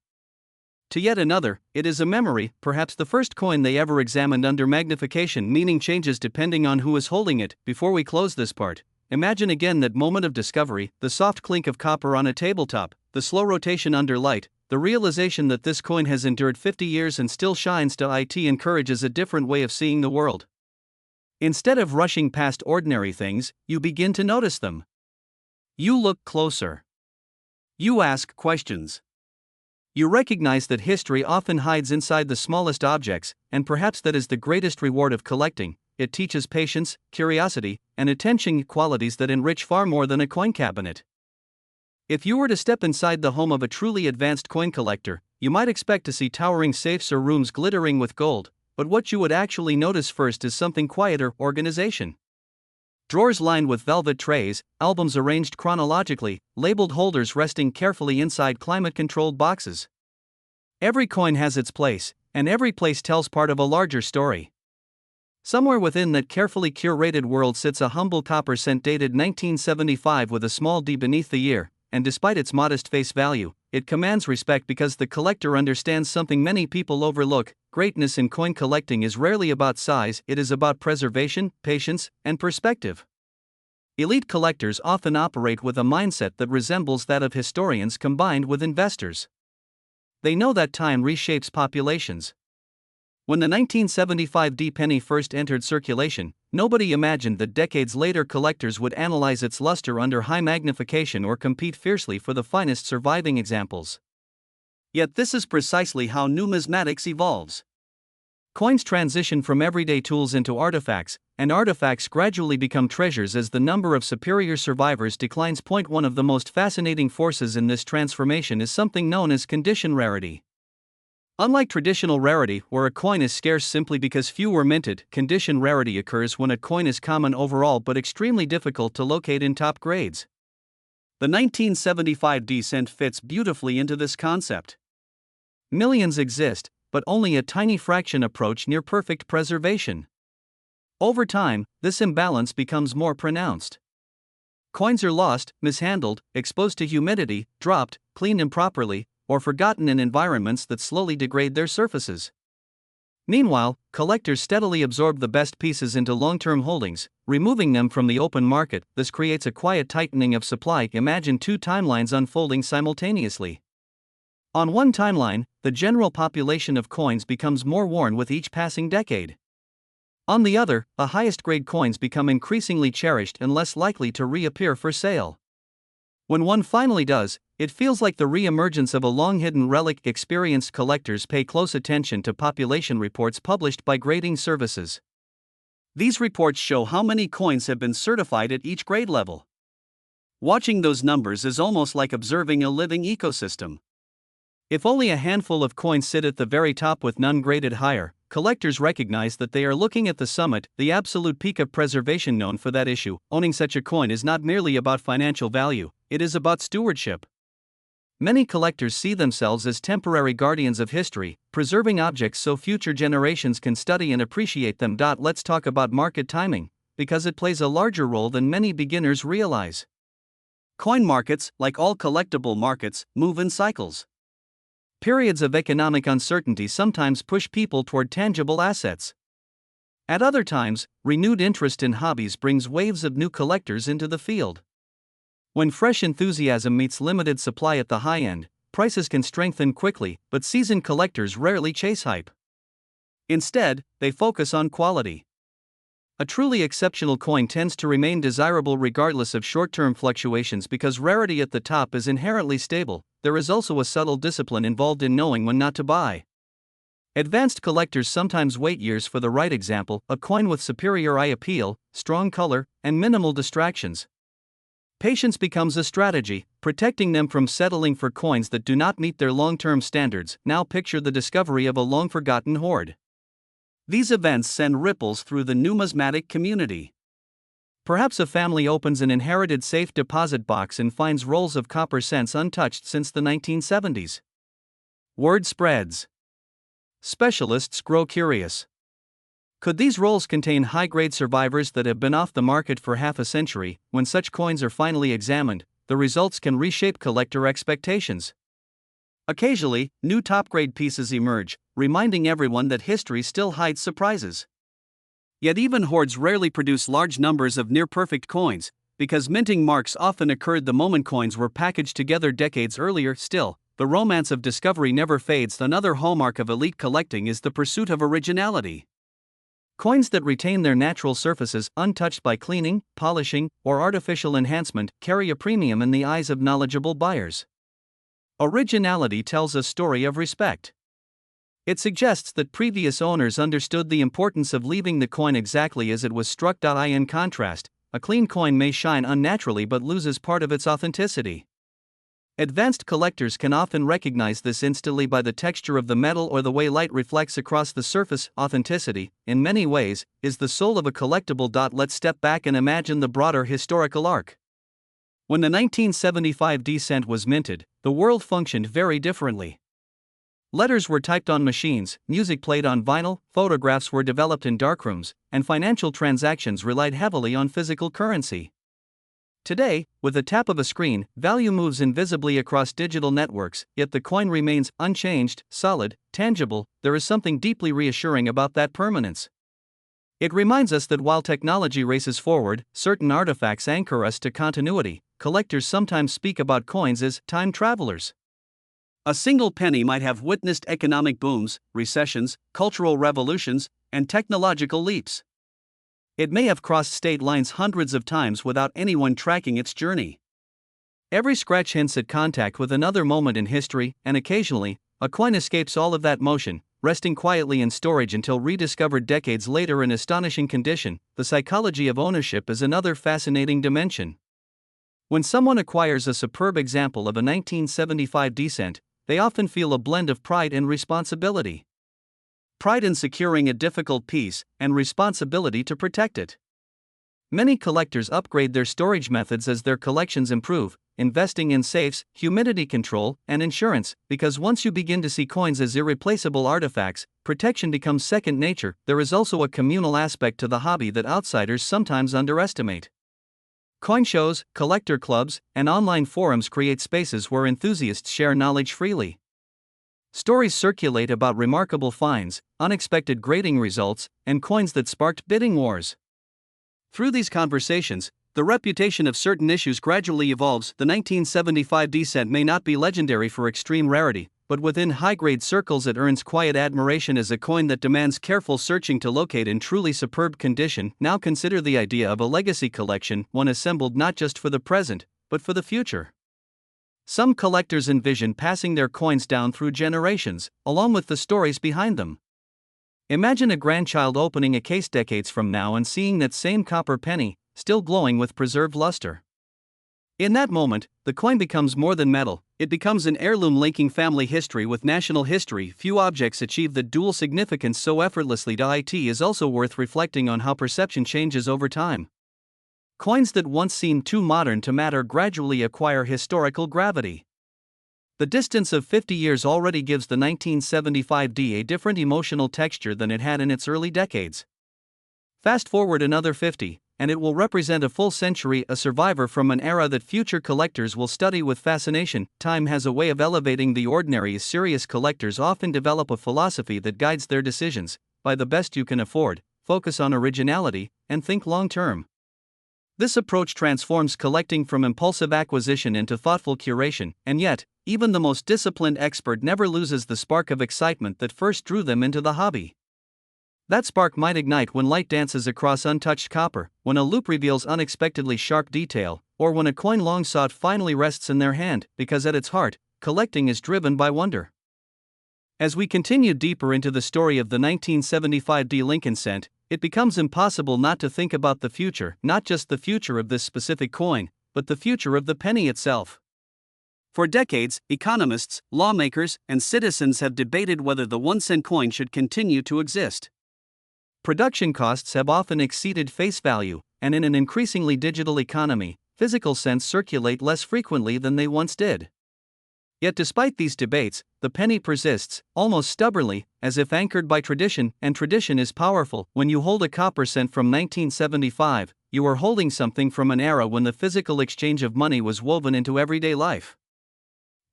To yet another, it is a memory, perhaps the first coin they ever examined under magnification. Meaning changes depending on who is holding it. Before we close this part, imagine again that moment of discovery: the soft clink of copper on a tabletop, the slow rotation under light, the realization that this coin has endured 50 years and still shines. It encourages a different way of seeing the world. Instead of rushing past ordinary things, you begin to notice them. You look closer. You ask questions. You recognize that history often hides inside the smallest objects, and perhaps that is the greatest reward of collecting. It teaches patience, curiosity, and attention, qualities that enrich far more than a coin cabinet. If you were to step inside the home of a truly advanced coin collector, you might expect to see towering safes or rooms glittering with gold, but what you would actually notice first is something quieter: organization. Drawers lined with velvet trays, albums arranged chronologically, labeled holders resting carefully inside climate-controlled boxes. Every coin has its place, and every place tells part of a larger story. Somewhere within that carefully curated world sits a humble copper cent dated 1975 with a small D beneath the year, and despite its modest face value, it commands respect because the collector understands something many people overlook: greatness in coin collecting is rarely about size, it is about preservation, patience, and perspective. Elite collectors often operate with a mindset that resembles that of historians combined with investors. They know that time reshapes populations. When the 1975 D penny first entered circulation, nobody imagined that decades later collectors would analyze its luster under high magnification or compete fiercely for the finest surviving examples. Yet this is precisely how numismatics evolves. Coins transition from everyday tools into artifacts, and artifacts gradually become treasures as the number of superior survivors declines. One of the most fascinating forces in this transformation is something known as condition rarity. Unlike traditional rarity, where a coin is scarce simply because few were minted, condition rarity occurs when a coin is common overall but extremely difficult to locate in top grades. The 1975 cent fits beautifully into this concept. Millions exist, but only a tiny fraction approach near perfect preservation. Over time, this imbalance becomes more pronounced. Coins are lost, mishandled, exposed to humidity, dropped, cleaned improperly, or forgotten in environments that slowly degrade their surfaces. Meanwhile, collectors steadily absorb the best pieces into long-term holdings, removing them from the open market. This creates a quiet tightening of supply. Imagine two timelines unfolding simultaneously. On one timeline, the general population of coins becomes more worn with each passing decade. On the other, the highest-grade coins become increasingly cherished and less likely to reappear for sale. When one finally does, it feels like the re-emergence of a long-hidden relic. Experienced collectors pay close attention to population reports published by grading services. These reports show how many coins have been certified at each grade level. Watching those numbers is almost like observing a living ecosystem. If only a handful of coins sit at the very top with none graded higher, collectors recognize that they are looking at the summit, the absolute peak of preservation. Known for that issue, owning such a coin is not merely about financial value, it is about stewardship. Many collectors see themselves as temporary guardians of history, preserving objects so future generations can study and appreciate them. Let's talk about market timing, because it plays a larger role than many beginners realize. Coin markets, like all collectible markets, move in cycles. Periods of economic uncertainty sometimes push people toward tangible assets. At other times, renewed interest in hobbies brings waves of new collectors into the field. When fresh enthusiasm meets limited supply at the high end, prices can strengthen quickly, but seasoned collectors rarely chase hype. Instead, they focus on quality. A truly exceptional coin tends to remain desirable regardless of short-term fluctuations because rarity at the top is inherently stable. There is also a subtle discipline involved in knowing when not to buy. Advanced collectors sometimes wait years for the right example, a coin with superior eye appeal, strong color, and minimal distractions. Patience becomes a strategy, protecting them from settling for coins that do not meet their long-term standards. Now picture the discovery of a long-forgotten hoard. These events send ripples through the numismatic community. Perhaps a family opens an inherited safe deposit box and finds rolls of copper cents untouched since the 1970s. Word spreads. Specialists grow curious. Could these rolls contain high-grade survivors that have been off the market for half a century? When such coins are finally examined, the results can reshape collector expectations. Occasionally, new top-grade pieces emerge, reminding everyone that history still hides surprises. Yet even hoards rarely produce large numbers of near-perfect coins, because minting marks often occurred the moment coins were packaged together decades earlier. Still, the romance of discovery never fades. Another hallmark of elite collecting is the pursuit of originality. Coins that retain their natural surfaces, untouched by cleaning, polishing, or artificial enhancement, carry a premium in the eyes of knowledgeable buyers. Originality tells a story of respect. It suggests that previous owners understood the importance of leaving the coin exactly as it was struck. In contrast, a clean coin may shine unnaturally but loses part of its authenticity. Advanced collectors can often recognize this instantly by the texture of the metal or the way light reflects across the surface. Authenticity, in many ways, is the soul of a collectible. Let's step back and imagine the broader historical arc. When the 1975 cent was minted, the world functioned very differently. Letters were typed on machines, music played on vinyl, photographs were developed in darkrooms, and financial transactions relied heavily on physical currency. Today, with the tap of a screen, value moves invisibly across digital networks, yet the coin remains unchanged, solid, tangible. There is something deeply reassuring about that permanence. It reminds us that while technology races forward, certain artifacts anchor us to continuity. Collectors sometimes speak about coins as time travelers. A single penny might have witnessed economic booms, recessions, cultural revolutions, and technological leaps. It may have crossed state lines hundreds of times without anyone tracking its journey. Every scratch hints at contact with another moment in history, and occasionally, a coin escapes all of that motion, resting quietly in storage until rediscovered decades later in astonishing condition. The psychology of ownership is another fascinating dimension. When someone acquires a superb example of a 1975 cent, they often feel a blend of pride and responsibility. Pride in securing a difficult piece, and responsibility to protect it. Many collectors upgrade their storage methods as their collections improve, investing in safes, humidity control, and insurance, because once you begin to see coins as irreplaceable artifacts, protection becomes second nature. There is also a communal aspect to the hobby that outsiders sometimes underestimate. Coin shows, collector clubs, and online forums create spaces where enthusiasts share knowledge freely. Stories circulate about remarkable finds, unexpected grading results, and coins that sparked bidding wars. Through these conversations, the reputation of certain issues gradually evolves. The 1975 D cent may not be legendary for extreme rarity, but within high-grade circles it earns quiet admiration as a coin that demands careful searching to locate in truly superb condition. Now consider the idea of a legacy collection, one assembled not just for the present, but for the future. Some collectors envision passing their coins down through generations, along with the stories behind them. Imagine a grandchild opening a case decades from now and seeing that same copper penny, still glowing with preserved luster. In that moment, the coin becomes more than metal, it becomes an heirloom linking family history with national history. Few objects achieve the dual significance so effortlessly. It is also worth reflecting on how perception changes over time. Coins that once seemed too modern to matter gradually acquire historical gravity. The distance of 50 years already gives the 1975 D a different emotional texture than it had in its early decades. Fast forward another 50, and it will represent a full century, a survivor from an era that future collectors will study with fascination. Time has a way of elevating the ordinary. As serious collectors often develop a philosophy that guides their decisions: buy the best you can afford, focus on originality, and think long-term. This approach transforms collecting from impulsive acquisition into thoughtful curation, and yet, even the most disciplined expert never loses the spark of excitement that first drew them into the hobby. That spark might ignite when light dances across untouched copper, when a loop reveals unexpectedly sharp detail, or when a coin long sought finally rests in their hand, because at its heart, collecting is driven by wonder. As we continue deeper into the story of the 1975 D Lincoln cent, it becomes impossible not to think about the future, not just the future of this specific coin, but the future of the penny itself. For decades, economists, lawmakers, and citizens have debated whether the 1-cent coin should continue to exist. Production costs have often exceeded face value, and in an increasingly digital economy, physical cents circulate less frequently than they once did. Yet despite these debates, the penny persists, almost stubbornly, as if anchored by tradition, and tradition is powerful. When you hold a copper cent from 1975, you are holding something from an era when the physical exchange of money was woven into everyday life.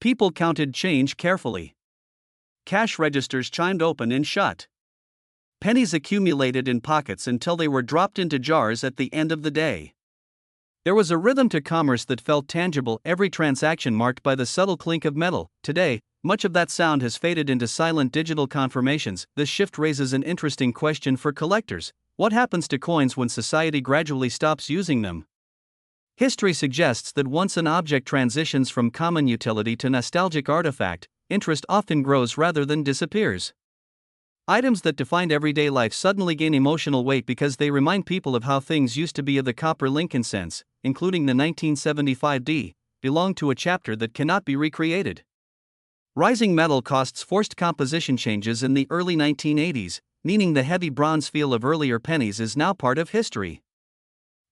People counted change carefully. Cash registers chimed open and shut. Pennies accumulated in pockets until they were dropped into jars at the end of the day. There was a rhythm to commerce that felt tangible, every transaction marked by the subtle clink of metal. Today, much of that sound has faded into silent digital confirmations. This shift raises an interesting question for collectors: what happens to coins when society gradually stops using them? History suggests that once an object transitions from common utility to nostalgic artifact, interest often grows rather than disappears. Items that defined everyday life suddenly gain emotional weight because they remind people of how things used to be. Of the copper Lincoln cents, including the 1975 D, belong to a chapter that cannot be recreated. Rising metal costs forced composition changes in the early 1980s, meaning the heavy bronze feel of earlier pennies is now part of history.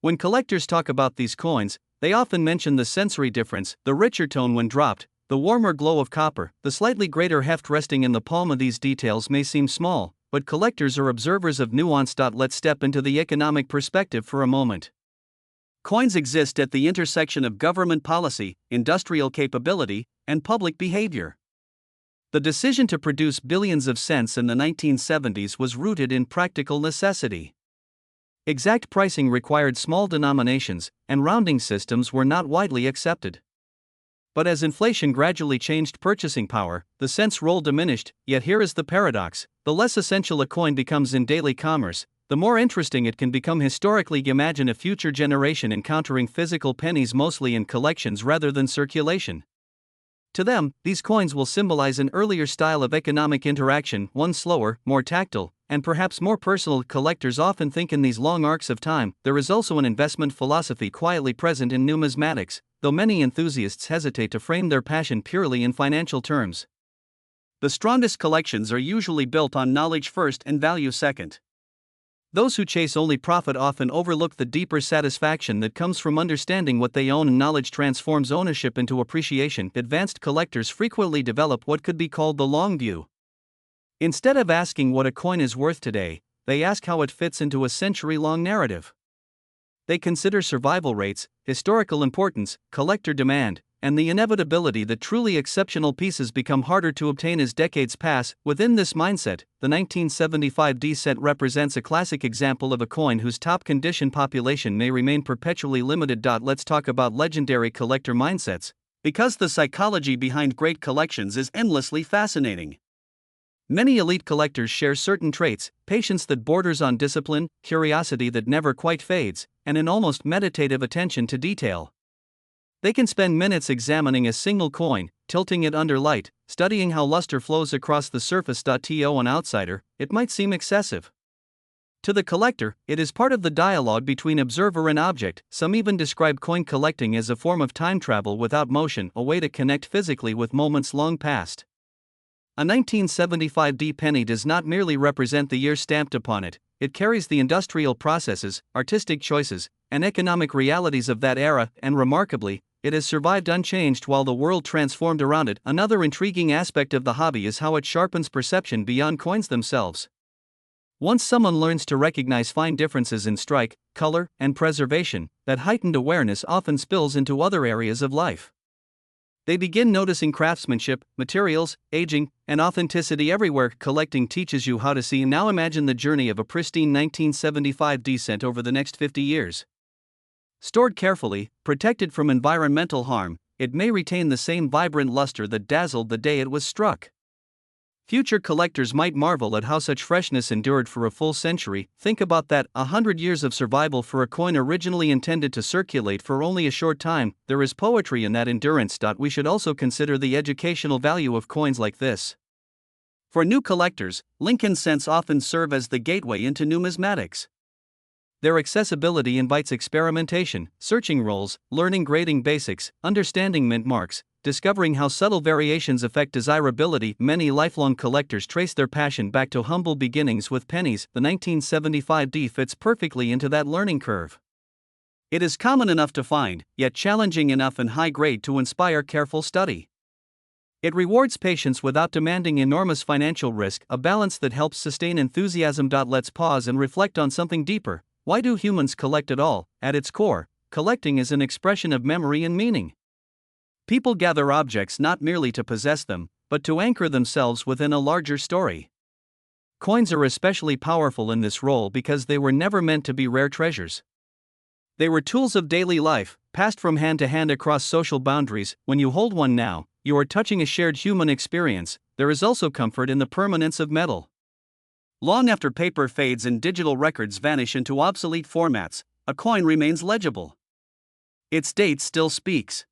When collectors talk about these coins, they often mention the sensory difference, the richer tone when dropped, the warmer glow of copper, the slightly greater heft resting in the palm. Of these details may seem small, but collectors are observers of nuance. Let's step into the economic perspective for a moment. Coins exist at the intersection of government policy, industrial capability, and public behavior. The decision to produce billions of cents in the 1970s was rooted in practical necessity. Exact pricing required small denominations, and rounding systems were not widely accepted. But as inflation gradually changed purchasing power, the cent's role diminished. Yet here is the paradox: the less essential a coin becomes in daily commerce, the more interesting it can become historically. Imagine a future generation encountering physical pennies mostly in collections rather than circulation. To them, these coins will symbolize an earlier style of economic interaction, one slower, more tactile, and perhaps more personal. Collectors often think in these long arcs of time. There is also an investment philosophy quietly present in numismatics. though many enthusiasts hesitate to frame their passion purely in financial terms. The strongest collections are usually built on knowledge first and value second. Those who chase only profit often overlook the deeper satisfaction that comes from understanding what they own, and knowledge transforms ownership into appreciation. Advanced collectors frequently develop what could be called the long view. Instead of asking what a coin is worth today, they ask how it fits into a century-long narrative. They consider survival rates, historical importance, collector demand, and the inevitability that truly exceptional pieces become harder to obtain as decades pass. Within this mindset, the 1975 D cent represents a classic example of a coin whose top condition population may remain perpetually limited. Let's talk about legendary collector mindsets, because the psychology behind great collections is endlessly fascinating. Many elite collectors share certain traits: patience that borders on discipline, curiosity that never quite fades, and an almost meditative attention to detail. They can spend minutes examining a single coin, tilting it under light, studying how luster flows across the surface. To an outsider, it might seem excessive. To the collector, it is part of the dialogue between observer and object. Some even describe coin collecting as a form of time travel without motion, a way to connect physically with moments long past. A 1975 D penny does not merely represent the year stamped upon it, it carries the industrial processes, artistic choices, and economic realities of that era, and remarkably, it has survived unchanged while the world transformed around it. Another intriguing aspect of the hobby is how it sharpens perception beyond coins themselves. Once someone learns to recognize fine differences in strike, color, and preservation, that heightened awareness often spills into other areas of life. They begin noticing craftsmanship, materials, aging, and authenticity everywhere. Collecting teaches you how to see. Now imagine the journey of a pristine 1975 D cent over the next 50 years. Stored carefully, protected from environmental harm, it may retain the same vibrant luster that dazzled the day it was struck. Future collectors might marvel at how such freshness endured for a full century. Think about that, 100 years of survival for a coin originally intended to circulate for only a short time. There is poetry in that endurance. We should also consider the educational value of coins like this. For new collectors, Lincoln cents often serve as the gateway into numismatics. Their accessibility invites experimentation, searching rolls, learning grading basics, understanding mint marks, discovering how subtle variations affect desirability. Many lifelong collectors trace their passion back to humble beginnings with pennies. The 1975 D fits perfectly into that learning curve. It is common enough to find, yet challenging enough and high grade to inspire careful study. It rewards patience without demanding enormous financial risk, a balance that helps sustain enthusiasm. Let's pause and reflect on something deeper. Why do humans collect at all? At its core, collecting is an expression of memory and meaning. People gather objects not merely to possess them, but to anchor themselves within a larger story. Coins are especially powerful in this role because they were never meant to be rare treasures. They were tools of daily life, passed from hand to hand across social boundaries. When you hold one now, you are touching a shared human experience. There is also comfort in the permanence of metal. Long after paper fades and digital records vanish into obsolete formats, a coin remains legible. Its date still speaks.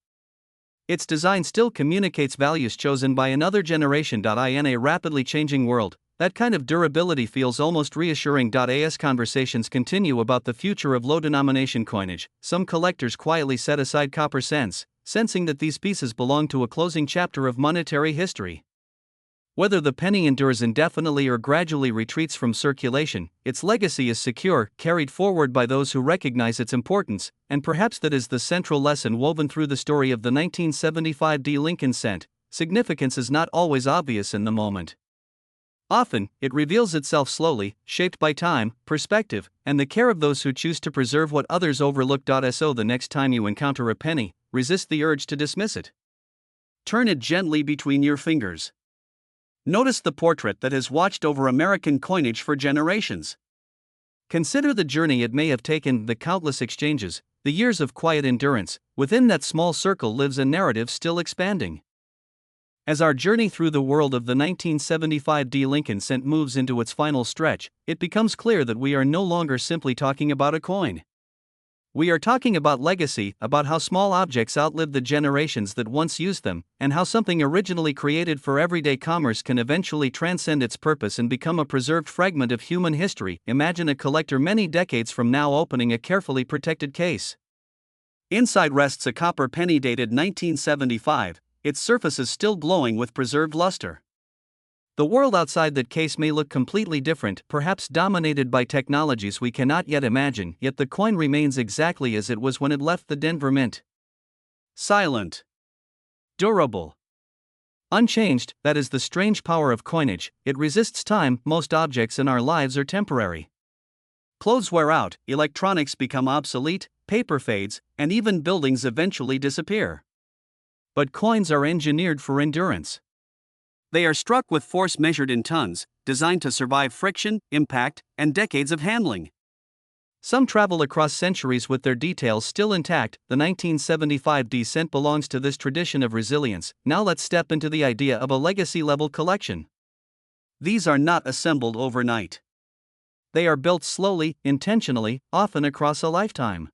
Its design still communicates values chosen by another generation. In a rapidly changing world, that kind of durability feels almost reassuring. As conversations continue about the future of low-denomination coinage, some collectors quietly set aside copper cents, sensing that these pieces belong to a closing chapter of monetary history. Whether the penny endures indefinitely or gradually retreats from circulation, its legacy is secure, carried forward by those who recognize its importance, and perhaps that is the central lesson woven through the story of the 1975 D Lincoln cent. Significance is not always obvious in the moment. Often, it reveals itself slowly, shaped by time, perspective, and the care of those who choose to preserve what others overlook. So the next time you encounter a penny, resist the urge to dismiss it. Turn it gently between your fingers. Notice the portrait that has watched over American coinage for generations. Consider the journey it may have taken, the countless exchanges, the years of quiet endurance. Within that small circle lives a narrative still expanding. As our journey through the world of the 1975 D Lincoln cent moves into its final stretch, it becomes clear that we are no longer simply talking about a coin. We are talking about legacy, about how small objects outlive the generations that once used them, and how something originally created for everyday commerce can eventually transcend its purpose and become a preserved fragment of human history. Imagine a collector many decades from now opening a carefully protected case. Inside rests a copper penny dated 1975, its surface is still glowing with preserved luster. The world outside that case may look completely different, perhaps dominated by technologies we cannot yet imagine, yet the coin remains exactly as it was when it left the Denver Mint. Silent. Durable. Unchanged, that is the strange power of coinage, it resists time. Most objects in our lives are temporary. Clothes wear out, electronics become obsolete, paper fades, and even buildings eventually disappear. But coins are engineered for endurance. They are struck with force measured in tons, designed to survive friction, impact, and decades of handling. Some travel across centuries with their details still intact. The 1975 cent belongs to this tradition of resilience. Now let's step into the idea of a legacy-level collection. These are not assembled overnight. They are built slowly, intentionally, often across a lifetime.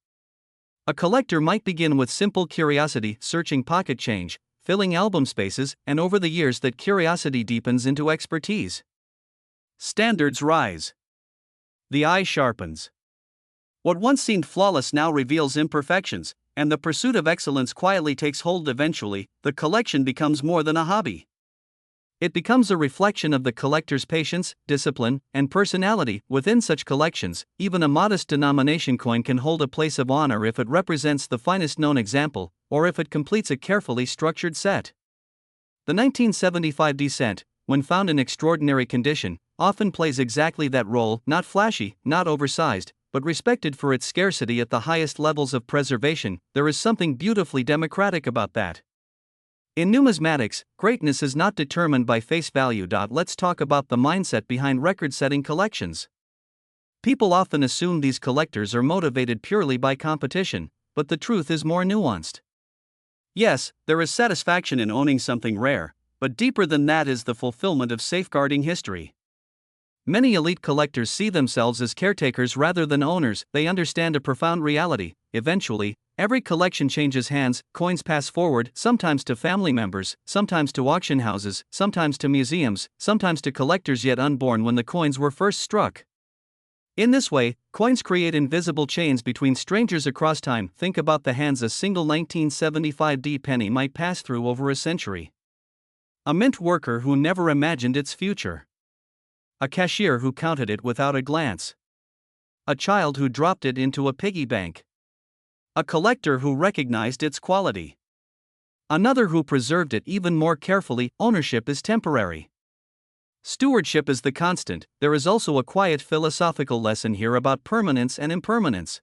A collector might begin with simple curiosity, searching pocket change, filling album spaces, and over the years that curiosity deepens into expertise. Standards rise. The eye sharpens. What once seemed flawless now reveals imperfections, and the pursuit of excellence quietly takes hold. Eventually, the collection becomes more than a hobby. It becomes a reflection of the collector's patience, discipline, and personality. Within such collections, even a modest denomination coin can hold a place of honor if it represents the finest known example, or if it completes a carefully structured set. The 1975 cent, when found in extraordinary condition, often plays exactly that role, not flashy, not oversized, but respected for its scarcity at the highest levels of preservation. There is something beautifully democratic about that. In numismatics, greatness is not determined by face value. Let's talk about the mindset behind record-setting collections. People often assume these collectors are motivated purely by competition, but the truth is more nuanced. Yes, there is satisfaction in owning something rare, but deeper than that is the fulfillment of safeguarding history. Many elite collectors see themselves as caretakers rather than owners. They understand a profound reality. Eventually, every collection changes hands, coins pass forward, sometimes to family members, sometimes to auction houses, sometimes to museums, sometimes to collectors yet unborn when the coins were first struck. In this way, coins create invisible chains between strangers across time. Think about the hands a single 1975 penny might pass through over a century. A mint worker who never imagined its future. A cashier who counted it without a glance. A child who dropped it into a piggy bank. A collector who recognized its quality. Another who preserved it even more carefully. Ownership is temporary. Stewardship is the constant. There is also a quiet philosophical lesson here about permanence and impermanence.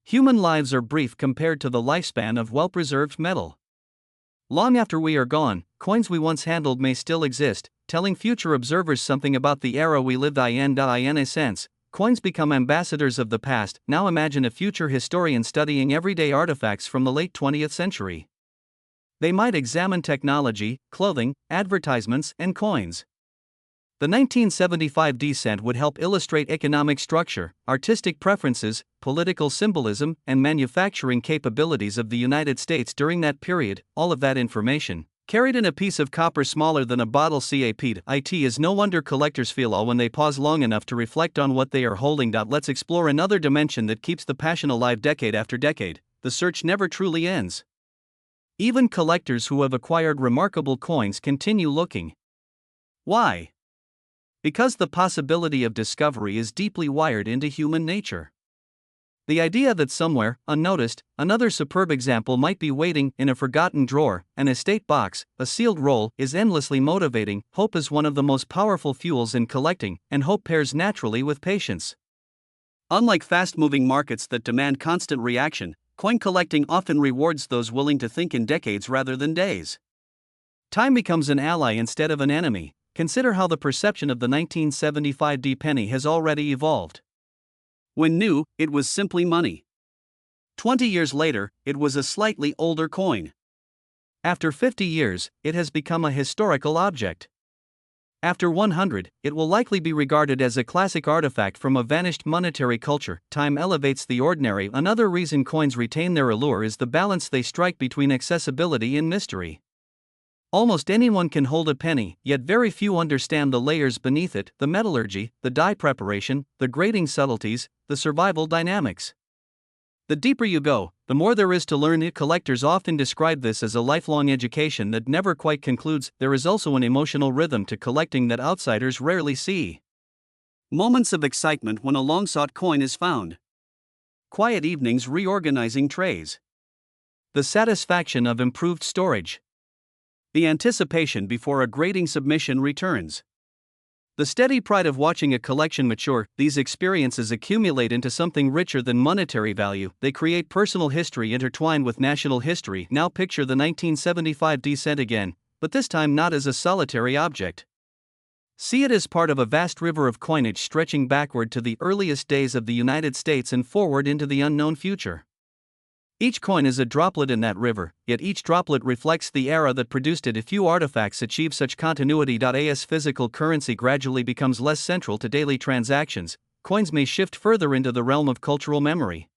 Human lives are brief compared to the lifespan of well-preserved metal. Long after we are gone, coins we once handled may still exist, telling future observers something about the era we lived in. In a sense, coins become ambassadors of the past. Now imagine a future historian studying everyday artifacts from the late 20th century. They might examine technology, clothing, advertisements, and coins. The 1975 cent would help illustrate economic structure, artistic preferences, political symbolism, and manufacturing capabilities of the United States during that period. All of that information, carried in a piece of copper smaller than a bottle cap. It is no wonder collectors feel awe when they pause long enough to reflect on what they are holding. Let's explore another dimension that keeps the passion alive decade after decade. The search never truly ends. Even collectors who have acquired remarkable coins continue looking. Why? Because the possibility of discovery is deeply wired into human nature. The idea that somewhere, unnoticed, another superb example might be waiting in a forgotten drawer, an estate box, a sealed roll, is endlessly motivating. Hope is one of the most powerful fuels in collecting, and hope pairs naturally with patience. Unlike fast-moving markets that demand constant reaction, coin collecting often rewards those willing to think in decades rather than days. Time becomes an ally instead of an enemy. Consider how the perception of the 1975 penny has already evolved. When new, it was simply money. 20 years later, it was a slightly older coin. After 50 years, it has become a historical object. After 100, it will likely be regarded as a classic artifact from a vanished monetary culture. Time elevates the ordinary. Another reason coins retain their allure is the balance they strike between accessibility and mystery. Almost anyone can hold a penny, yet very few understand the layers beneath it, the metallurgy, the die preparation, the grading subtleties, the survival dynamics. The deeper you go, the more there is to learn. Collectors often describe this as a lifelong education that never quite concludes. There is also an emotional rhythm to collecting that outsiders rarely see. Moments of excitement when a long-sought coin is found. Quiet evenings reorganizing trays. The satisfaction of improved storage. The anticipation before a grading submission returns. The steady pride of watching a collection mature. These experiences accumulate into something richer than monetary value. They create personal history intertwined with national history. Now picture the 1975 descent again, but this time not as a solitary object. See it as part of a vast river of coinage stretching backward to the earliest days of the United States and forward into the unknown future. Each coin is a droplet in that river, yet each droplet reflects the era that produced it. A few artifacts achieve such continuity. As physical currency gradually becomes less central to daily transactions, coins may shift further into the realm of cultural memory.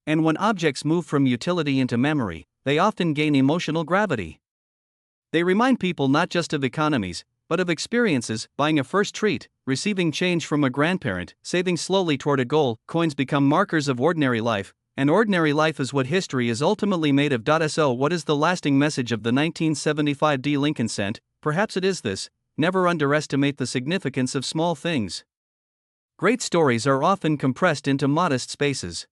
And when objects move from utility into memory, they often gain emotional gravity. They remind people not just of economies, but of experiences. Buying a first treat, receiving change from a grandparent, saving slowly toward a goal. Coins become markers of ordinary life. And ordinary life is what history is ultimately made of. So, what is the lasting message of the 1975 Lincoln cent? Perhaps it is this: never underestimate the significance of small things. Great stories are often compressed into modest spaces.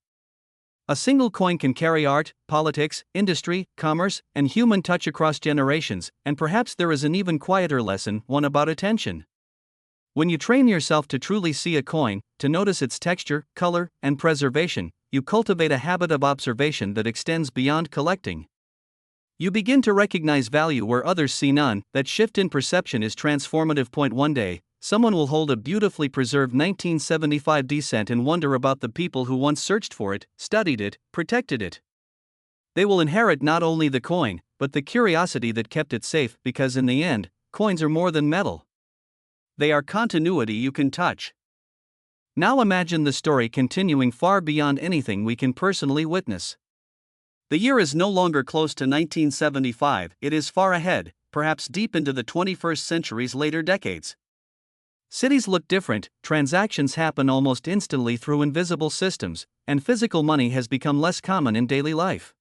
A single coin can carry art, politics, industry, commerce, and human touch across generations, and perhaps there is an even quieter lesson, one about attention. When you train yourself to truly see a coin, to notice its texture, color, and preservation, you cultivate a habit of observation that extends beyond collecting. You begin to recognize value where others see none. That shift in perception is transformative. One day, someone will hold a beautifully preserved 1975 cent and wonder about the people who once searched for it, studied it, protected it. They will inherit not only the coin, but the curiosity that kept it safe, because in the end, coins are more than metal. They are continuity you can touch. Now imagine the story continuing far beyond anything we can personally witness. The year is no longer close to 1975, it is far ahead, perhaps deep into the 21st century's later decades. Cities look different, transactions happen almost instantly through invisible systems, and physical money has become less common in daily life.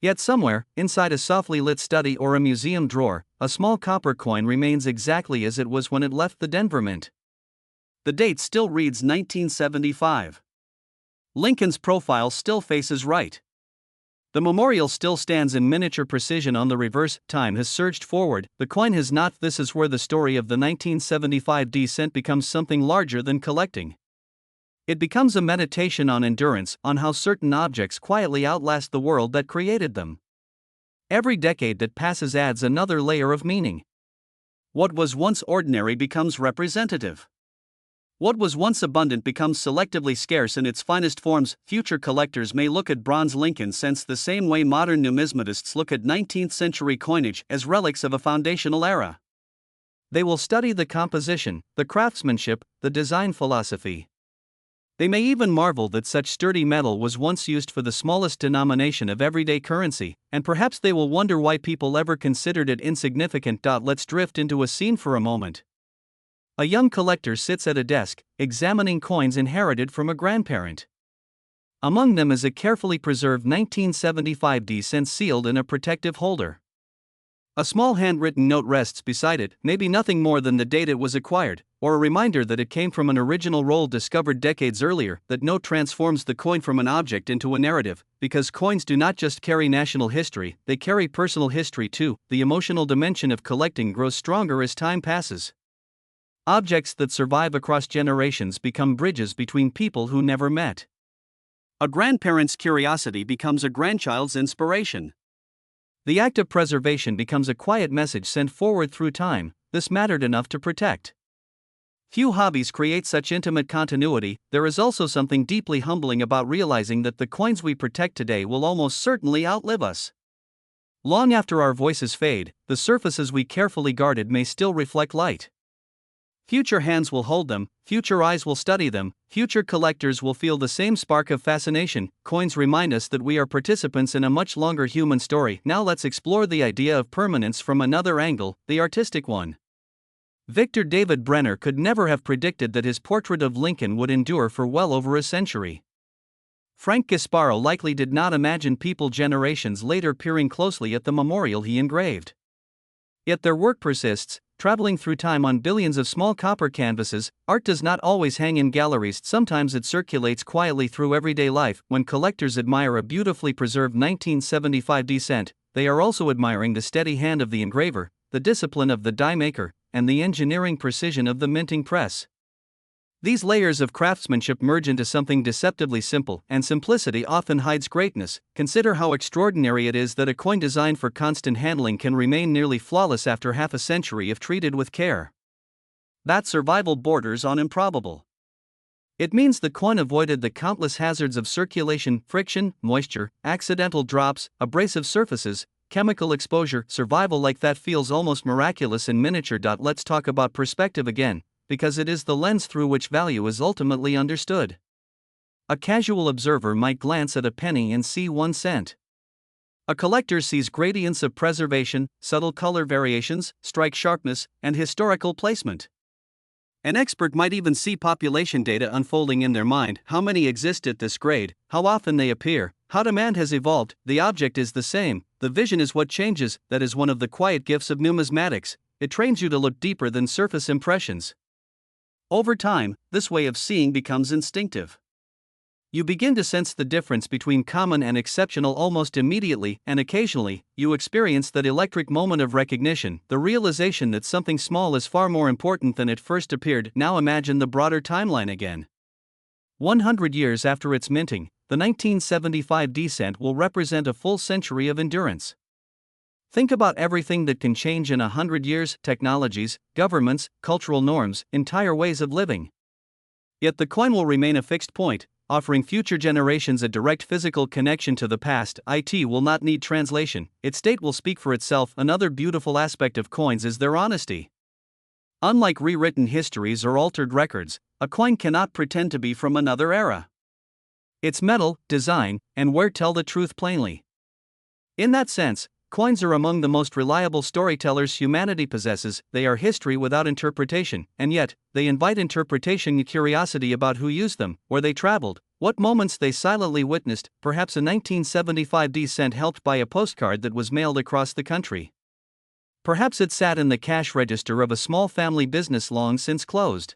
Yet somewhere, inside a softly lit study or a museum drawer, a small copper coin remains exactly as it was when it left the Denver Mint. The date still reads 1975. Lincoln's profile still faces right. The memorial still stands in miniature precision on the reverse. Time has surged forward, the coin has not. This is where the story of the 1975 cent becomes something larger than collecting. It becomes a meditation on endurance, on how certain objects quietly outlast the world that created them. Every decade that passes adds another layer of meaning. What was once ordinary becomes representative. What was once abundant becomes selectively scarce in its finest forms. Future collectors may look at bronze Lincoln cents the same way modern numismatists look at 19th century coinage, as relics of a foundational era. They will study the composition, the craftsmanship, the design philosophy. They may even marvel that such sturdy metal was once used for the smallest denomination of everyday currency, and perhaps they will wonder why people ever considered it insignificant. Let's drift into a scene for a moment. A young collector sits at a desk, examining coins inherited from a grandparent. Among them is a carefully preserved 1975 cent sealed in a protective holder. A small handwritten note rests beside it, maybe nothing more than the date it was acquired, or a reminder that it came from an original roll discovered decades earlier. That note transforms the coin from an object into a narrative, because coins do not just carry national history, they carry personal history too. The emotional dimension of collecting grows stronger as time passes. Objects that survive across generations become bridges between people who never met. A grandparent's curiosity becomes a grandchild's inspiration. The act of preservation becomes a quiet message sent forward through time: this mattered enough to protect. Few hobbies create such intimate continuity. There is also something deeply humbling about realizing that the coins we protect today will almost certainly outlive us. Long after our voices fade, the surfaces we carefully guarded may still reflect light. Future hands will hold them, future eyes will study them, future collectors will feel the same spark of fascination. Coins remind us that we are participants in a much longer human story. Now let's explore the idea of permanence from another angle, the artistic one. Victor David Brenner could never have predicted that his portrait of Lincoln would endure for well over a century. Frank Gasparo likely did not imagine people generations later peering closely at the memorial he engraved. Yet their work persists, traveling through time on billions of small copper canvases. Art does not always hang in galleries, sometimes it circulates quietly through everyday life. When collectors admire a beautifully preserved 1975 cent, they are also admiring the steady hand of the engraver, the discipline of the die maker, and the engineering precision of the minting press. These layers of craftsmanship merge into something deceptively simple, and simplicity often hides greatness. Consider how extraordinary it is that a coin designed for constant handling can remain nearly flawless after half a century if treated with care. That survival borders on improbable. It means the coin avoided the countless hazards of circulation, friction, moisture, accidental drops, abrasive surfaces, chemical exposure. Survival like that feels almost miraculous in miniature. Let's talk about perspective again, because it is the lens through which value is ultimately understood. A casual observer might glance at a penny and see 1 cent. A collector sees gradients of preservation, subtle color variations, strike sharpness, and historical placement. An expert might even see population data unfolding in their mind: how many exist at this grade, how often they appear, how demand has evolved. The object is the same, the vision is what changes. That is one of the quiet gifts of numismatics. It trains you to look deeper than surface impressions. Over time, this way of seeing becomes instinctive. You begin to sense the difference between common and exceptional almost immediately, and occasionally, you experience that electric moment of recognition, the realization that something small is far more important than it first appeared. Now imagine the broader timeline again. 100 years after its minting, the 1975 cent will represent a full century of endurance. Think about everything that can change in 100 years: technologies, governments, cultural norms, entire ways of living. Yet the coin will remain a fixed point, offering future generations a direct physical connection to the past. It will not need translation, its date will speak for itself. Another beautiful aspect of coins is their honesty. Unlike rewritten histories or altered records, a coin cannot pretend to be from another era. Its metal, design, and wear tell the truth plainly. In that sense, coins are among the most reliable storytellers humanity possesses. They are history without interpretation, and yet, they invite interpretation and curiosity about who used them, where they traveled, what moments they silently witnessed. Perhaps a 1975 cent helped by a postcard that was mailed across the country. Perhaps it sat in the cash register of a small family business long since closed.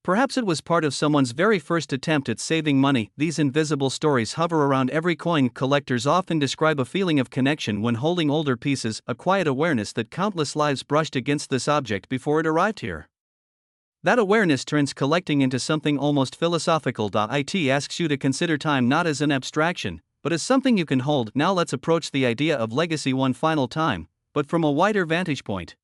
Perhaps it was part of someone's very first attempt at saving money. These invisible stories hover around every coin. Collectors often describe a feeling of connection when holding older pieces, a quiet awareness that countless lives brushed against this object before it arrived here. That awareness turns collecting into something almost philosophical. It asks you to consider time not as an abstraction, but as something you can hold. Now let's approach the idea of legacy one final time, but from a wider vantage point.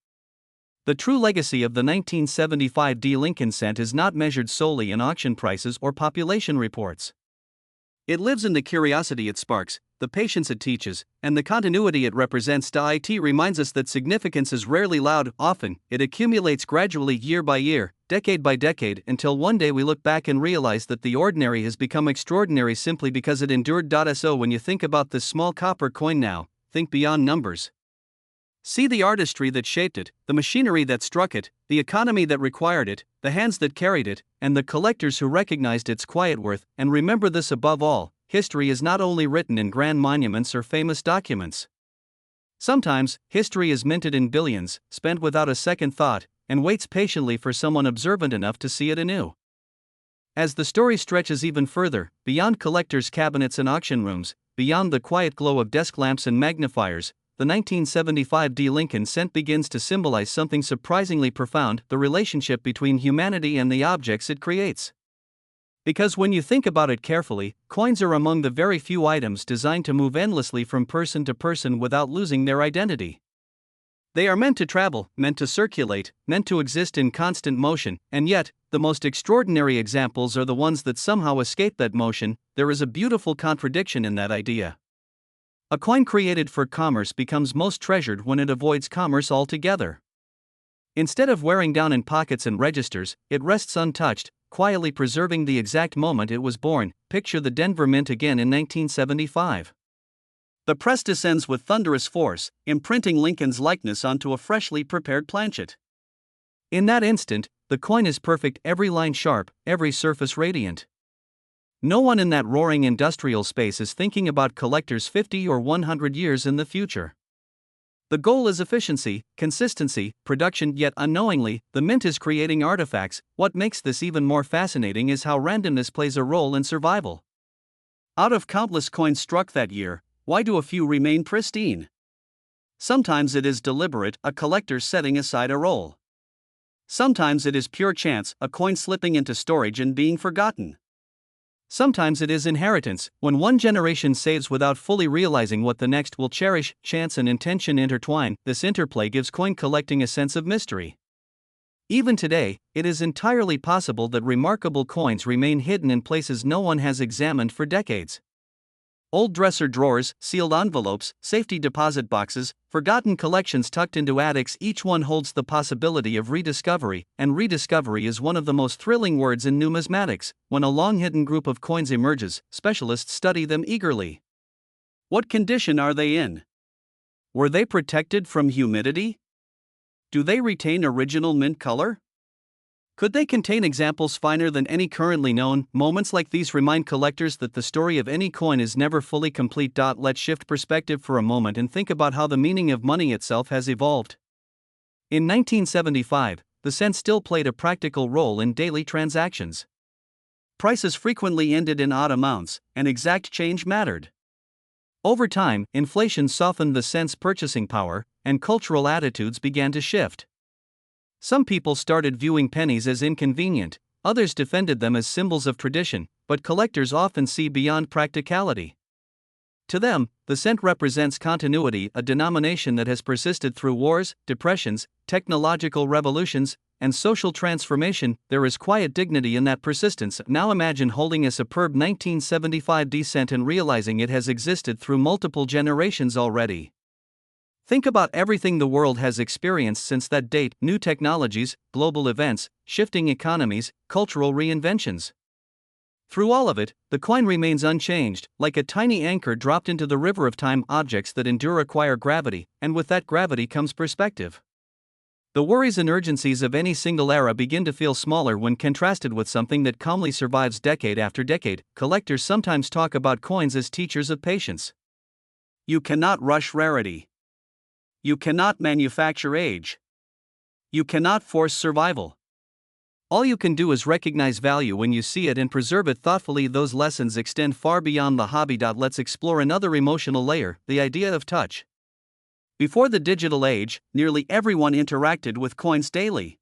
The true legacy of the 1975 Lincoln cent is not measured solely in auction prices or population reports. It lives in the curiosity it sparks, the patience it teaches, and the continuity it represents. It reminds us that significance is rarely loud. Often, it accumulates gradually, year by year, decade by decade, until one day we look back and realize that the ordinary has become extraordinary simply because it endured. So when you think about this small copper coin now, think beyond numbers. See the artistry that shaped it, the machinery that struck it, the economy that required it, the hands that carried it, and the collectors who recognized its quiet worth. And remember this above all: history is not only written in grand monuments or famous documents. Sometimes, history is minted in billions, spent without a second thought, and waits patiently for someone observant enough to see it anew. As the story stretches even further, beyond collectors' cabinets and auction rooms, beyond the quiet glow of desk lamps and magnifiers, the 1975 Lincoln cent begins to symbolize something surprisingly profound: the relationship between humanity and the objects it creates. Because when you think about it carefully, coins are among the very few items designed to move endlessly from person to person without losing their identity. They are meant to travel, meant to circulate, meant to exist in constant motion, and yet, the most extraordinary examples are the ones that somehow escape that motion. There is a beautiful contradiction in that idea. A coin created for commerce becomes most treasured when it avoids commerce altogether. Instead of wearing down in pockets and registers, it rests untouched, quietly preserving the exact moment it was born. Picture the Denver Mint again in 1975. The press descends with thunderous force, imprinting Lincoln's likeness onto a freshly prepared planchet. In that instant, the coin is perfect, every line sharp, every surface radiant. No one in that roaring industrial space is thinking about collectors 50 or 100 years in the future. The goal is efficiency, consistency, production, yet unknowingly, the mint is creating artifacts. What makes this even more fascinating is how randomness plays a role in survival. Out of countless coins struck that year, why do a few remain pristine? Sometimes it is deliberate, a collector setting aside a roll. Sometimes it is pure chance, a coin slipping into storage and being forgotten. Sometimes it is inheritance, when one generation saves without fully realizing what the next will cherish. Chance and intention intertwine. This interplay gives coin collecting a sense of mystery. Even today, it is entirely possible that remarkable coins remain hidden in places no one has examined for decades. Old dresser drawers, sealed envelopes, safety deposit boxes, forgotten collections tucked into attics, each one holds the possibility of rediscovery, and rediscovery is one of the most thrilling words in numismatics. When a long-hidden group of coins emerges, specialists study them eagerly. What condition are they in? Were they protected from humidity? Do they retain original mint color? Could they contain examples finer than any currently known? Moments like these remind collectors that the story of any coin is never fully complete. Let's shift perspective for a moment and think about how the meaning of money itself has evolved. In 1975, the cent still played a practical role in daily transactions. Prices frequently ended in odd amounts, and exact change mattered. Over time, inflation softened the cent's purchasing power, and cultural attitudes began to shift. Some people started viewing pennies as inconvenient, others defended them as symbols of tradition, but collectors often see beyond practicality. To them, the cent represents continuity, a denomination that has persisted through wars, depressions, technological revolutions, and social transformation. There is quiet dignity in that persistence. Now imagine holding a superb 1975 cent and realizing it has existed through multiple generations already. Think about everything the world has experienced since that date: new technologies, global events, shifting economies, cultural reinventions. Through all of it, the coin remains unchanged, like a tiny anchor dropped into the river of time. Objects that endure acquire gravity, and with that gravity comes perspective. The worries and urgencies of any single era begin to feel smaller when contrasted with something that calmly survives decade after decade. Collectors sometimes talk about coins as teachers of patience. You cannot rush rarity. You cannot manufacture age. You cannot force survival. All you can do is recognize value when you see it and preserve it thoughtfully. Those lessons extend far beyond the hobby. Let's explore another emotional layer: the idea of touch. Before the digital age, nearly everyone interacted with coins daily.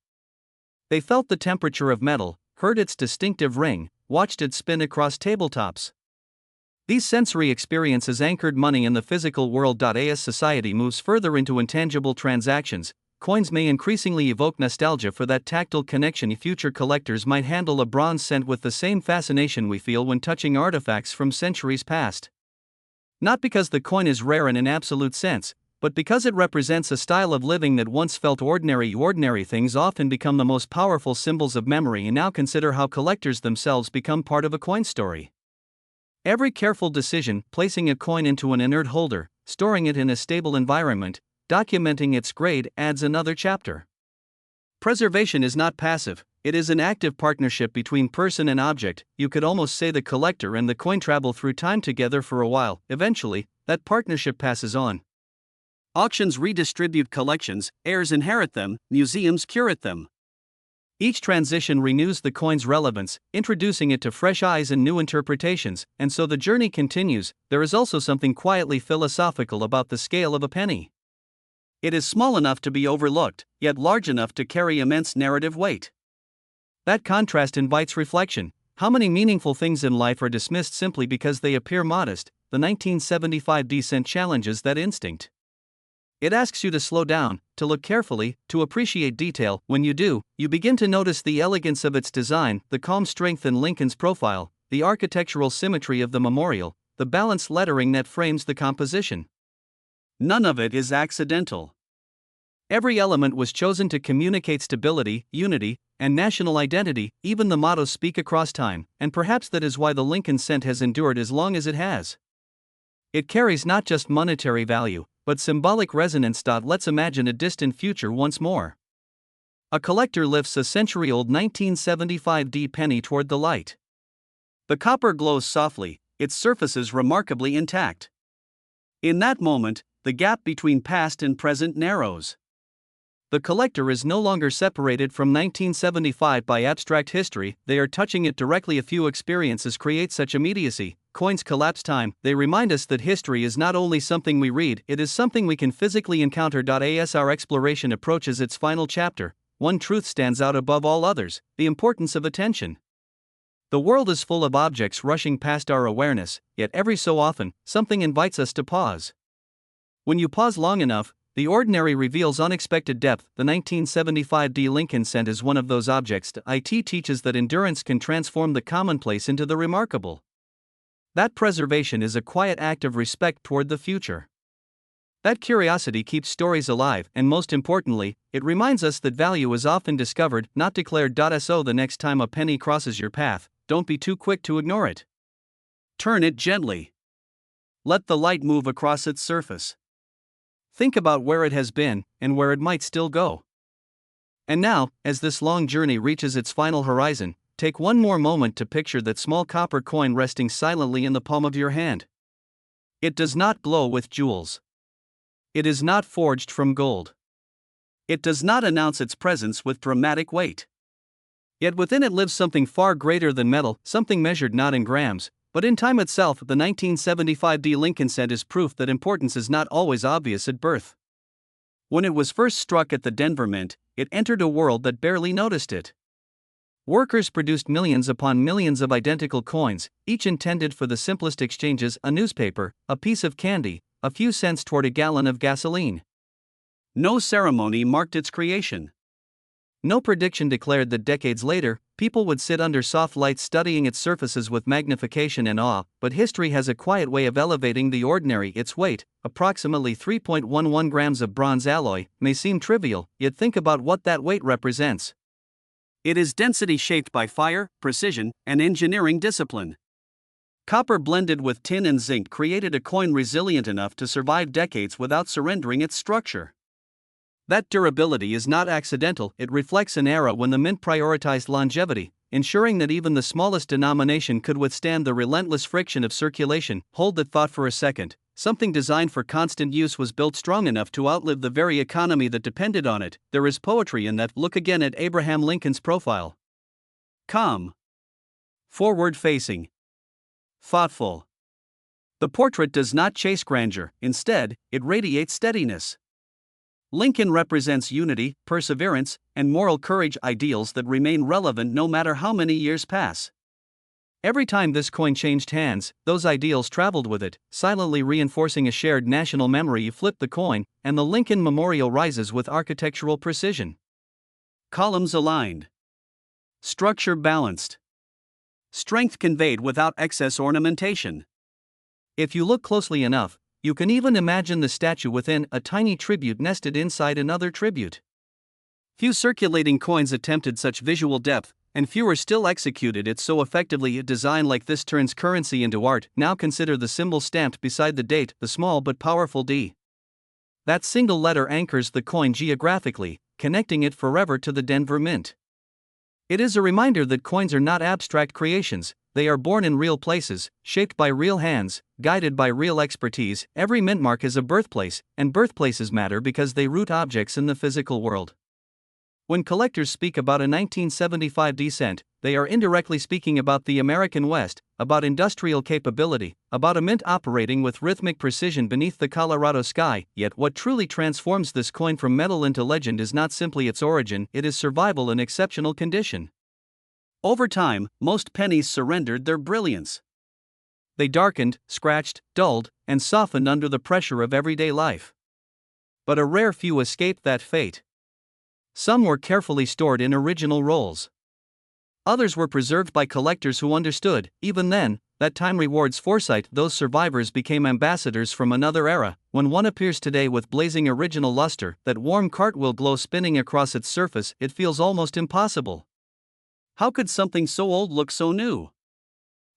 They felt the temperature of metal, heard its distinctive ring, watched it spin across tabletops. These sensory experiences anchored money in the physical world. As society moves further into intangible transactions, coins may increasingly evoke nostalgia for that tactile connection. Future collectors might handle a bronze cent with the same fascination we feel when touching artifacts from centuries past. Not because the coin is rare in an absolute sense, but because it represents a style of living that once felt ordinary. Ordinary things often become the most powerful symbols of memory. And now consider how collectors themselves become part of a coin story. Every careful decision, placing a coin into an inert holder, storing it in a stable environment, documenting its grade, adds another chapter. Preservation is not passive, it is an active partnership between person and object. You could almost say the collector and the coin travel through time together for a while. Eventually, that partnership passes on. Auctions redistribute collections, heirs inherit them, museums curate them. Each transition renews the coin's relevance, introducing it to fresh eyes and new interpretations, and so the journey continues. There is also something quietly philosophical about the scale of a penny. It is small enough to be overlooked, yet large enough to carry immense narrative weight. That contrast invites reflection. How many meaningful things in life are dismissed simply because they appear modest? The 1975 cent challenges that instinct. It asks you to slow down, to look carefully, to appreciate detail. When you do, you begin to notice the elegance of its design, the calm strength in Lincoln's profile, the architectural symmetry of the memorial, the balanced lettering that frames the composition. None of it is accidental. Every element was chosen to communicate stability, unity, and national identity. Even the mottos speak across time, and perhaps that is why the Lincoln cent has endured as long as it has. It carries not just monetary value, but symbolic resonance. Let's imagine a distant future once more. A collector lifts a century-old 1975 penny toward the light. The copper glows softly, its surface is remarkably intact. In that moment, the gap between past and present narrows. The collector is no longer separated from 1975 by abstract history, they are touching it directly. A few experiences create such immediacy. Coins collapse time, they remind us that history is not only something we read, it is something we can physically encounter. As our exploration approaches its final chapter, one truth stands out above all others: the importance of attention. The world is full of objects rushing past our awareness, yet every so often, something invites us to pause. When you pause long enough, the ordinary reveals unexpected depth. The 1975 D Lincoln Cent is one of those objects. It teaches that endurance can transform the commonplace into the remarkable. That preservation is a quiet act of respect toward the future. That curiosity keeps stories alive, and most importantly, it reminds us that value is often discovered, not declared. So the next time a penny crosses your path, don't be too quick to ignore it. Turn it gently. Let the light move across its surface. Think about where it has been, and where it might still go. And now, as this long journey reaches its final horizon, take one more moment to picture that small copper coin resting silently in the palm of your hand. It does not glow with jewels. It is not forged from gold. It does not announce its presence with dramatic weight. Yet within it lives something far greater than metal, something measured not in grams, but in time itself. The 1975 D Lincoln Cent is proof that importance is not always obvious at birth. When it was first struck at the Denver Mint, it entered a world that barely noticed it. Workers produced millions upon millions of identical coins, each intended for the simplest exchanges: a newspaper, a piece of candy, a few cents toward a gallon of gasoline. No ceremony marked its creation. No prediction declared that decades later, people would sit under soft lights studying its surfaces with magnification and awe. But history has a quiet way of elevating the ordinary. Its weight, approximately 3.11 grams of bronze alloy, may seem trivial, yet think about what that weight represents. It is density shaped by fire, precision, and engineering discipline. Copper blended with tin and zinc created a coin resilient enough to survive decades without surrendering its structure. That durability is not accidental, it reflects an era when the mint prioritized longevity, ensuring that even the smallest denomination could withstand the relentless friction of circulation. Hold that thought for a second. Something designed for constant use was built strong enough to outlive the very economy that depended on it. There is poetry in that. Look again at Abraham Lincoln's profile. Calm. Forward-facing. Thoughtful. The portrait does not chase grandeur, instead, it radiates steadiness. Lincoln represents unity, perseverance, and moral courage, ideals that remain relevant no matter how many years pass. Every time this coin changed hands, those ideals traveled with it, silently reinforcing a shared national memory. You flip the coin, and the Lincoln Memorial rises with architectural precision. Columns aligned. Structure balanced. Strength conveyed without excess ornamentation. If you look closely enough, you can even imagine the statue within, a tiny tribute nested inside another tribute. Few circulating coins attempted such visual depth, and fewer still executed it so effectively. A design like this turns currency into art. Now consider the symbol stamped beside the date, the small but powerful D. That single letter anchors the coin geographically, connecting it forever to the Denver Mint. It is a reminder that coins are not abstract creations. They are born in real places, shaped by real hands, guided by real expertise. Every mint mark is a birthplace, and birthplaces matter because they root objects in the physical world. When collectors speak about a 1975 D cent, they are indirectly speaking about the American West, about industrial capability, about a mint operating with rhythmic precision beneath the Colorado sky. Yet what truly transforms this coin from metal into legend is not simply its origin, it is survival in exceptional condition. Over time, most pennies surrendered their brilliance. They darkened, scratched, dulled, and softened under the pressure of everyday life. But a rare few escaped that fate. Some were carefully stored in original rolls. Others were preserved by collectors who understood, even then, that time rewards foresight. Those survivors became ambassadors from another era. When one appears today with blazing original luster, that warm cartwheel glow spinning across its surface, it feels almost impossible. How could something so old look so new?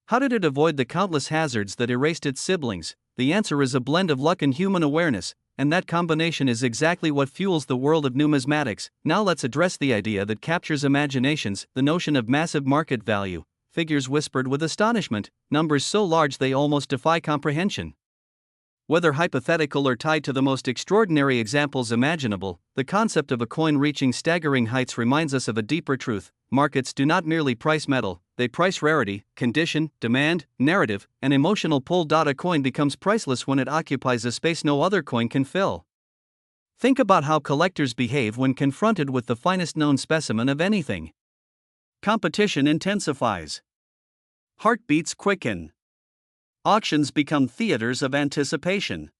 How did it avoid the countless hazards that erased its siblings? The answer is a blend of luck and human awareness, and that combination is exactly what fuels the world of numismatics. Now let's address the idea that captures imaginations, the notion of massive market value. figures whispered with astonishment, numbers so large they almost defy comprehension. Whether hypothetical or tied to the most extraordinary examples imaginable, the concept of a coin reaching staggering heights reminds us of a deeper truth. Markets do not merely price metal, they price rarity, condition, demand, narrative, and emotional pull. A coin becomes priceless when it occupies a space no other coin can fill. Think about how collectors behave when confronted with the finest known specimen of anything. Competition intensifies. Heartbeats quicken. Auctions become theaters of anticipation.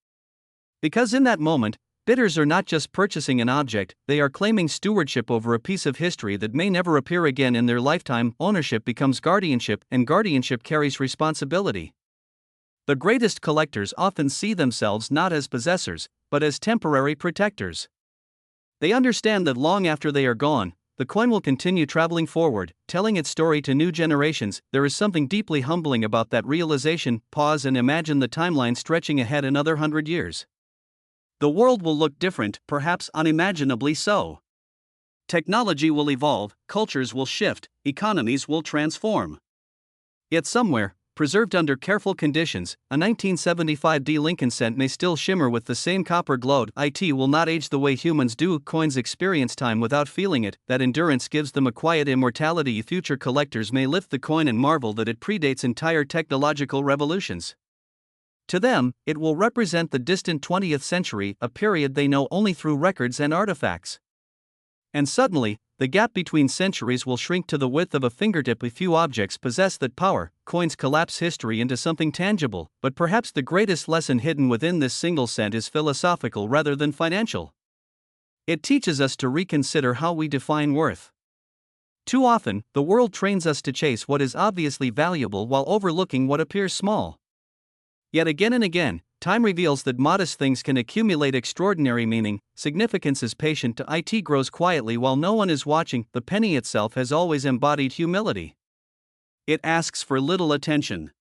Because in that moment, bidders are not just purchasing an object, they are claiming stewardship over a piece of history that may never appear again in their lifetime. Ownership becomes guardianship, and guardianship carries responsibility. The greatest collectors often see themselves not as possessors, but as temporary protectors. They understand that long after they are gone, the coin will continue traveling forward, telling its story to new generations. There is something deeply humbling about that realization. Pause and imagine the timeline stretching ahead another 100 years. The world will look different, perhaps unimaginably so. Technology will evolve, cultures will shift, economies will transform. Yet somewhere, preserved under careful conditions, a 1975 D Lincoln cent may still shimmer with the same copper glow. It will not age the way humans do. Coins experience time without feeling it. That endurance gives them a quiet immortality. Future collectors may lift the coin and marvel that it predates entire technological revolutions. To them, it will represent the distant 20th century, a period they know only through records and artifacts. And suddenly, the gap between centuries will shrink to the width of a fingertip. A few objects possess that power. Coins collapse history into something tangible, but perhaps the greatest lesson hidden within this single cent is philosophical rather than financial. It teaches us to reconsider how we define worth. Too often, the world trains us to chase what is obviously valuable while overlooking what appears small. Yet again and again, time reveals that modest things can accumulate extraordinary meaning. Significance is patient. It grows quietly while no one is watching. The penny itself has always embodied humility. It asks for little attention.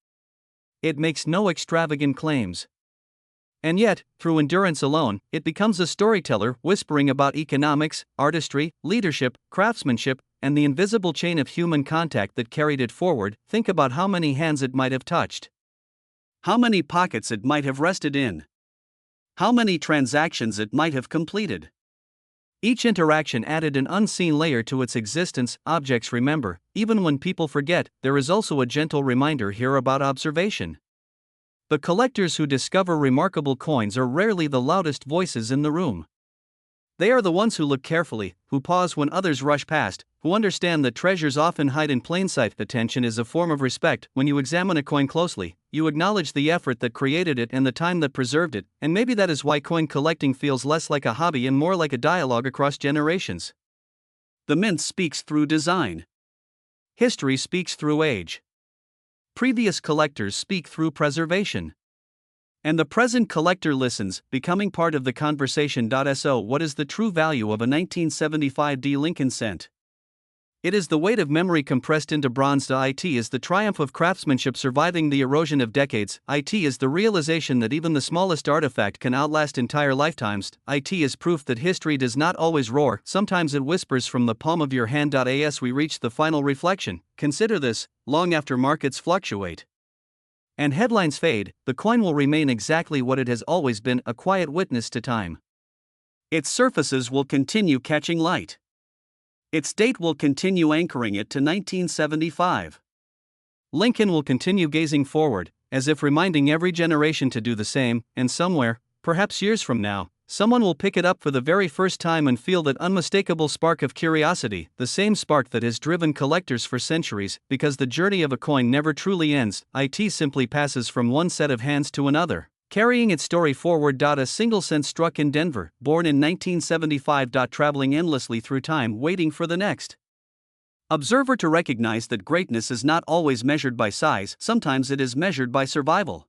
It makes no extravagant claims. And yet, through endurance alone, it becomes a storyteller, whispering about economics, artistry, leadership, craftsmanship, and the invisible chain of human contact that carried it forward. Think about how many hands it might have touched. How many pockets it might have rested in. How many transactions it might have completed. Each interaction added an unseen layer to its existence. Objects remember, even when people forget. There is also a gentle reminder here about observation. The collectors who discover remarkable coins are rarely the loudest voices in the room. They are the ones who look carefully, who pause when others rush past, who understand that treasures often hide in plain sight. Attention is a form of respect. When you examine a coin closely, you acknowledge the effort that created it and the time that preserved it, and maybe that is why coin collecting feels less like a hobby and more like a dialogue across generations. The mint speaks through design. History speaks through age. Previous collectors speak through preservation. And the present collector listens, becoming part of the conversation. So, what is the true value of a 1975 D Lincoln cent? It is the weight of memory compressed into bronze. It is the triumph of craftsmanship surviving the erosion of decades. It is the realization that even the smallest artifact can outlast entire lifetimes. It is proof that history does not always roar, sometimes it whispers from the palm of your hand. As we reach the final reflection, consider this: long after markets fluctuate and headlines fade, the coin will remain exactly what it has always been, a quiet witness to time. Its surfaces will continue catching light. Its date will continue anchoring it to 1975. Lincoln will continue gazing forward, as if reminding every generation to do the same, and somewhere, perhaps years from now, someone will pick it up for the very first time and feel that unmistakable spark of curiosity, the same spark that has driven collectors for centuries, because the journey of a coin never truly ends. It simply passes from one set of hands to another, carrying its story forward. A single cent struck in Denver, born in 1975. Traveling endlessly through time, waiting for the next observer to recognize that greatness is not always measured by size, sometimes it is measured by survival.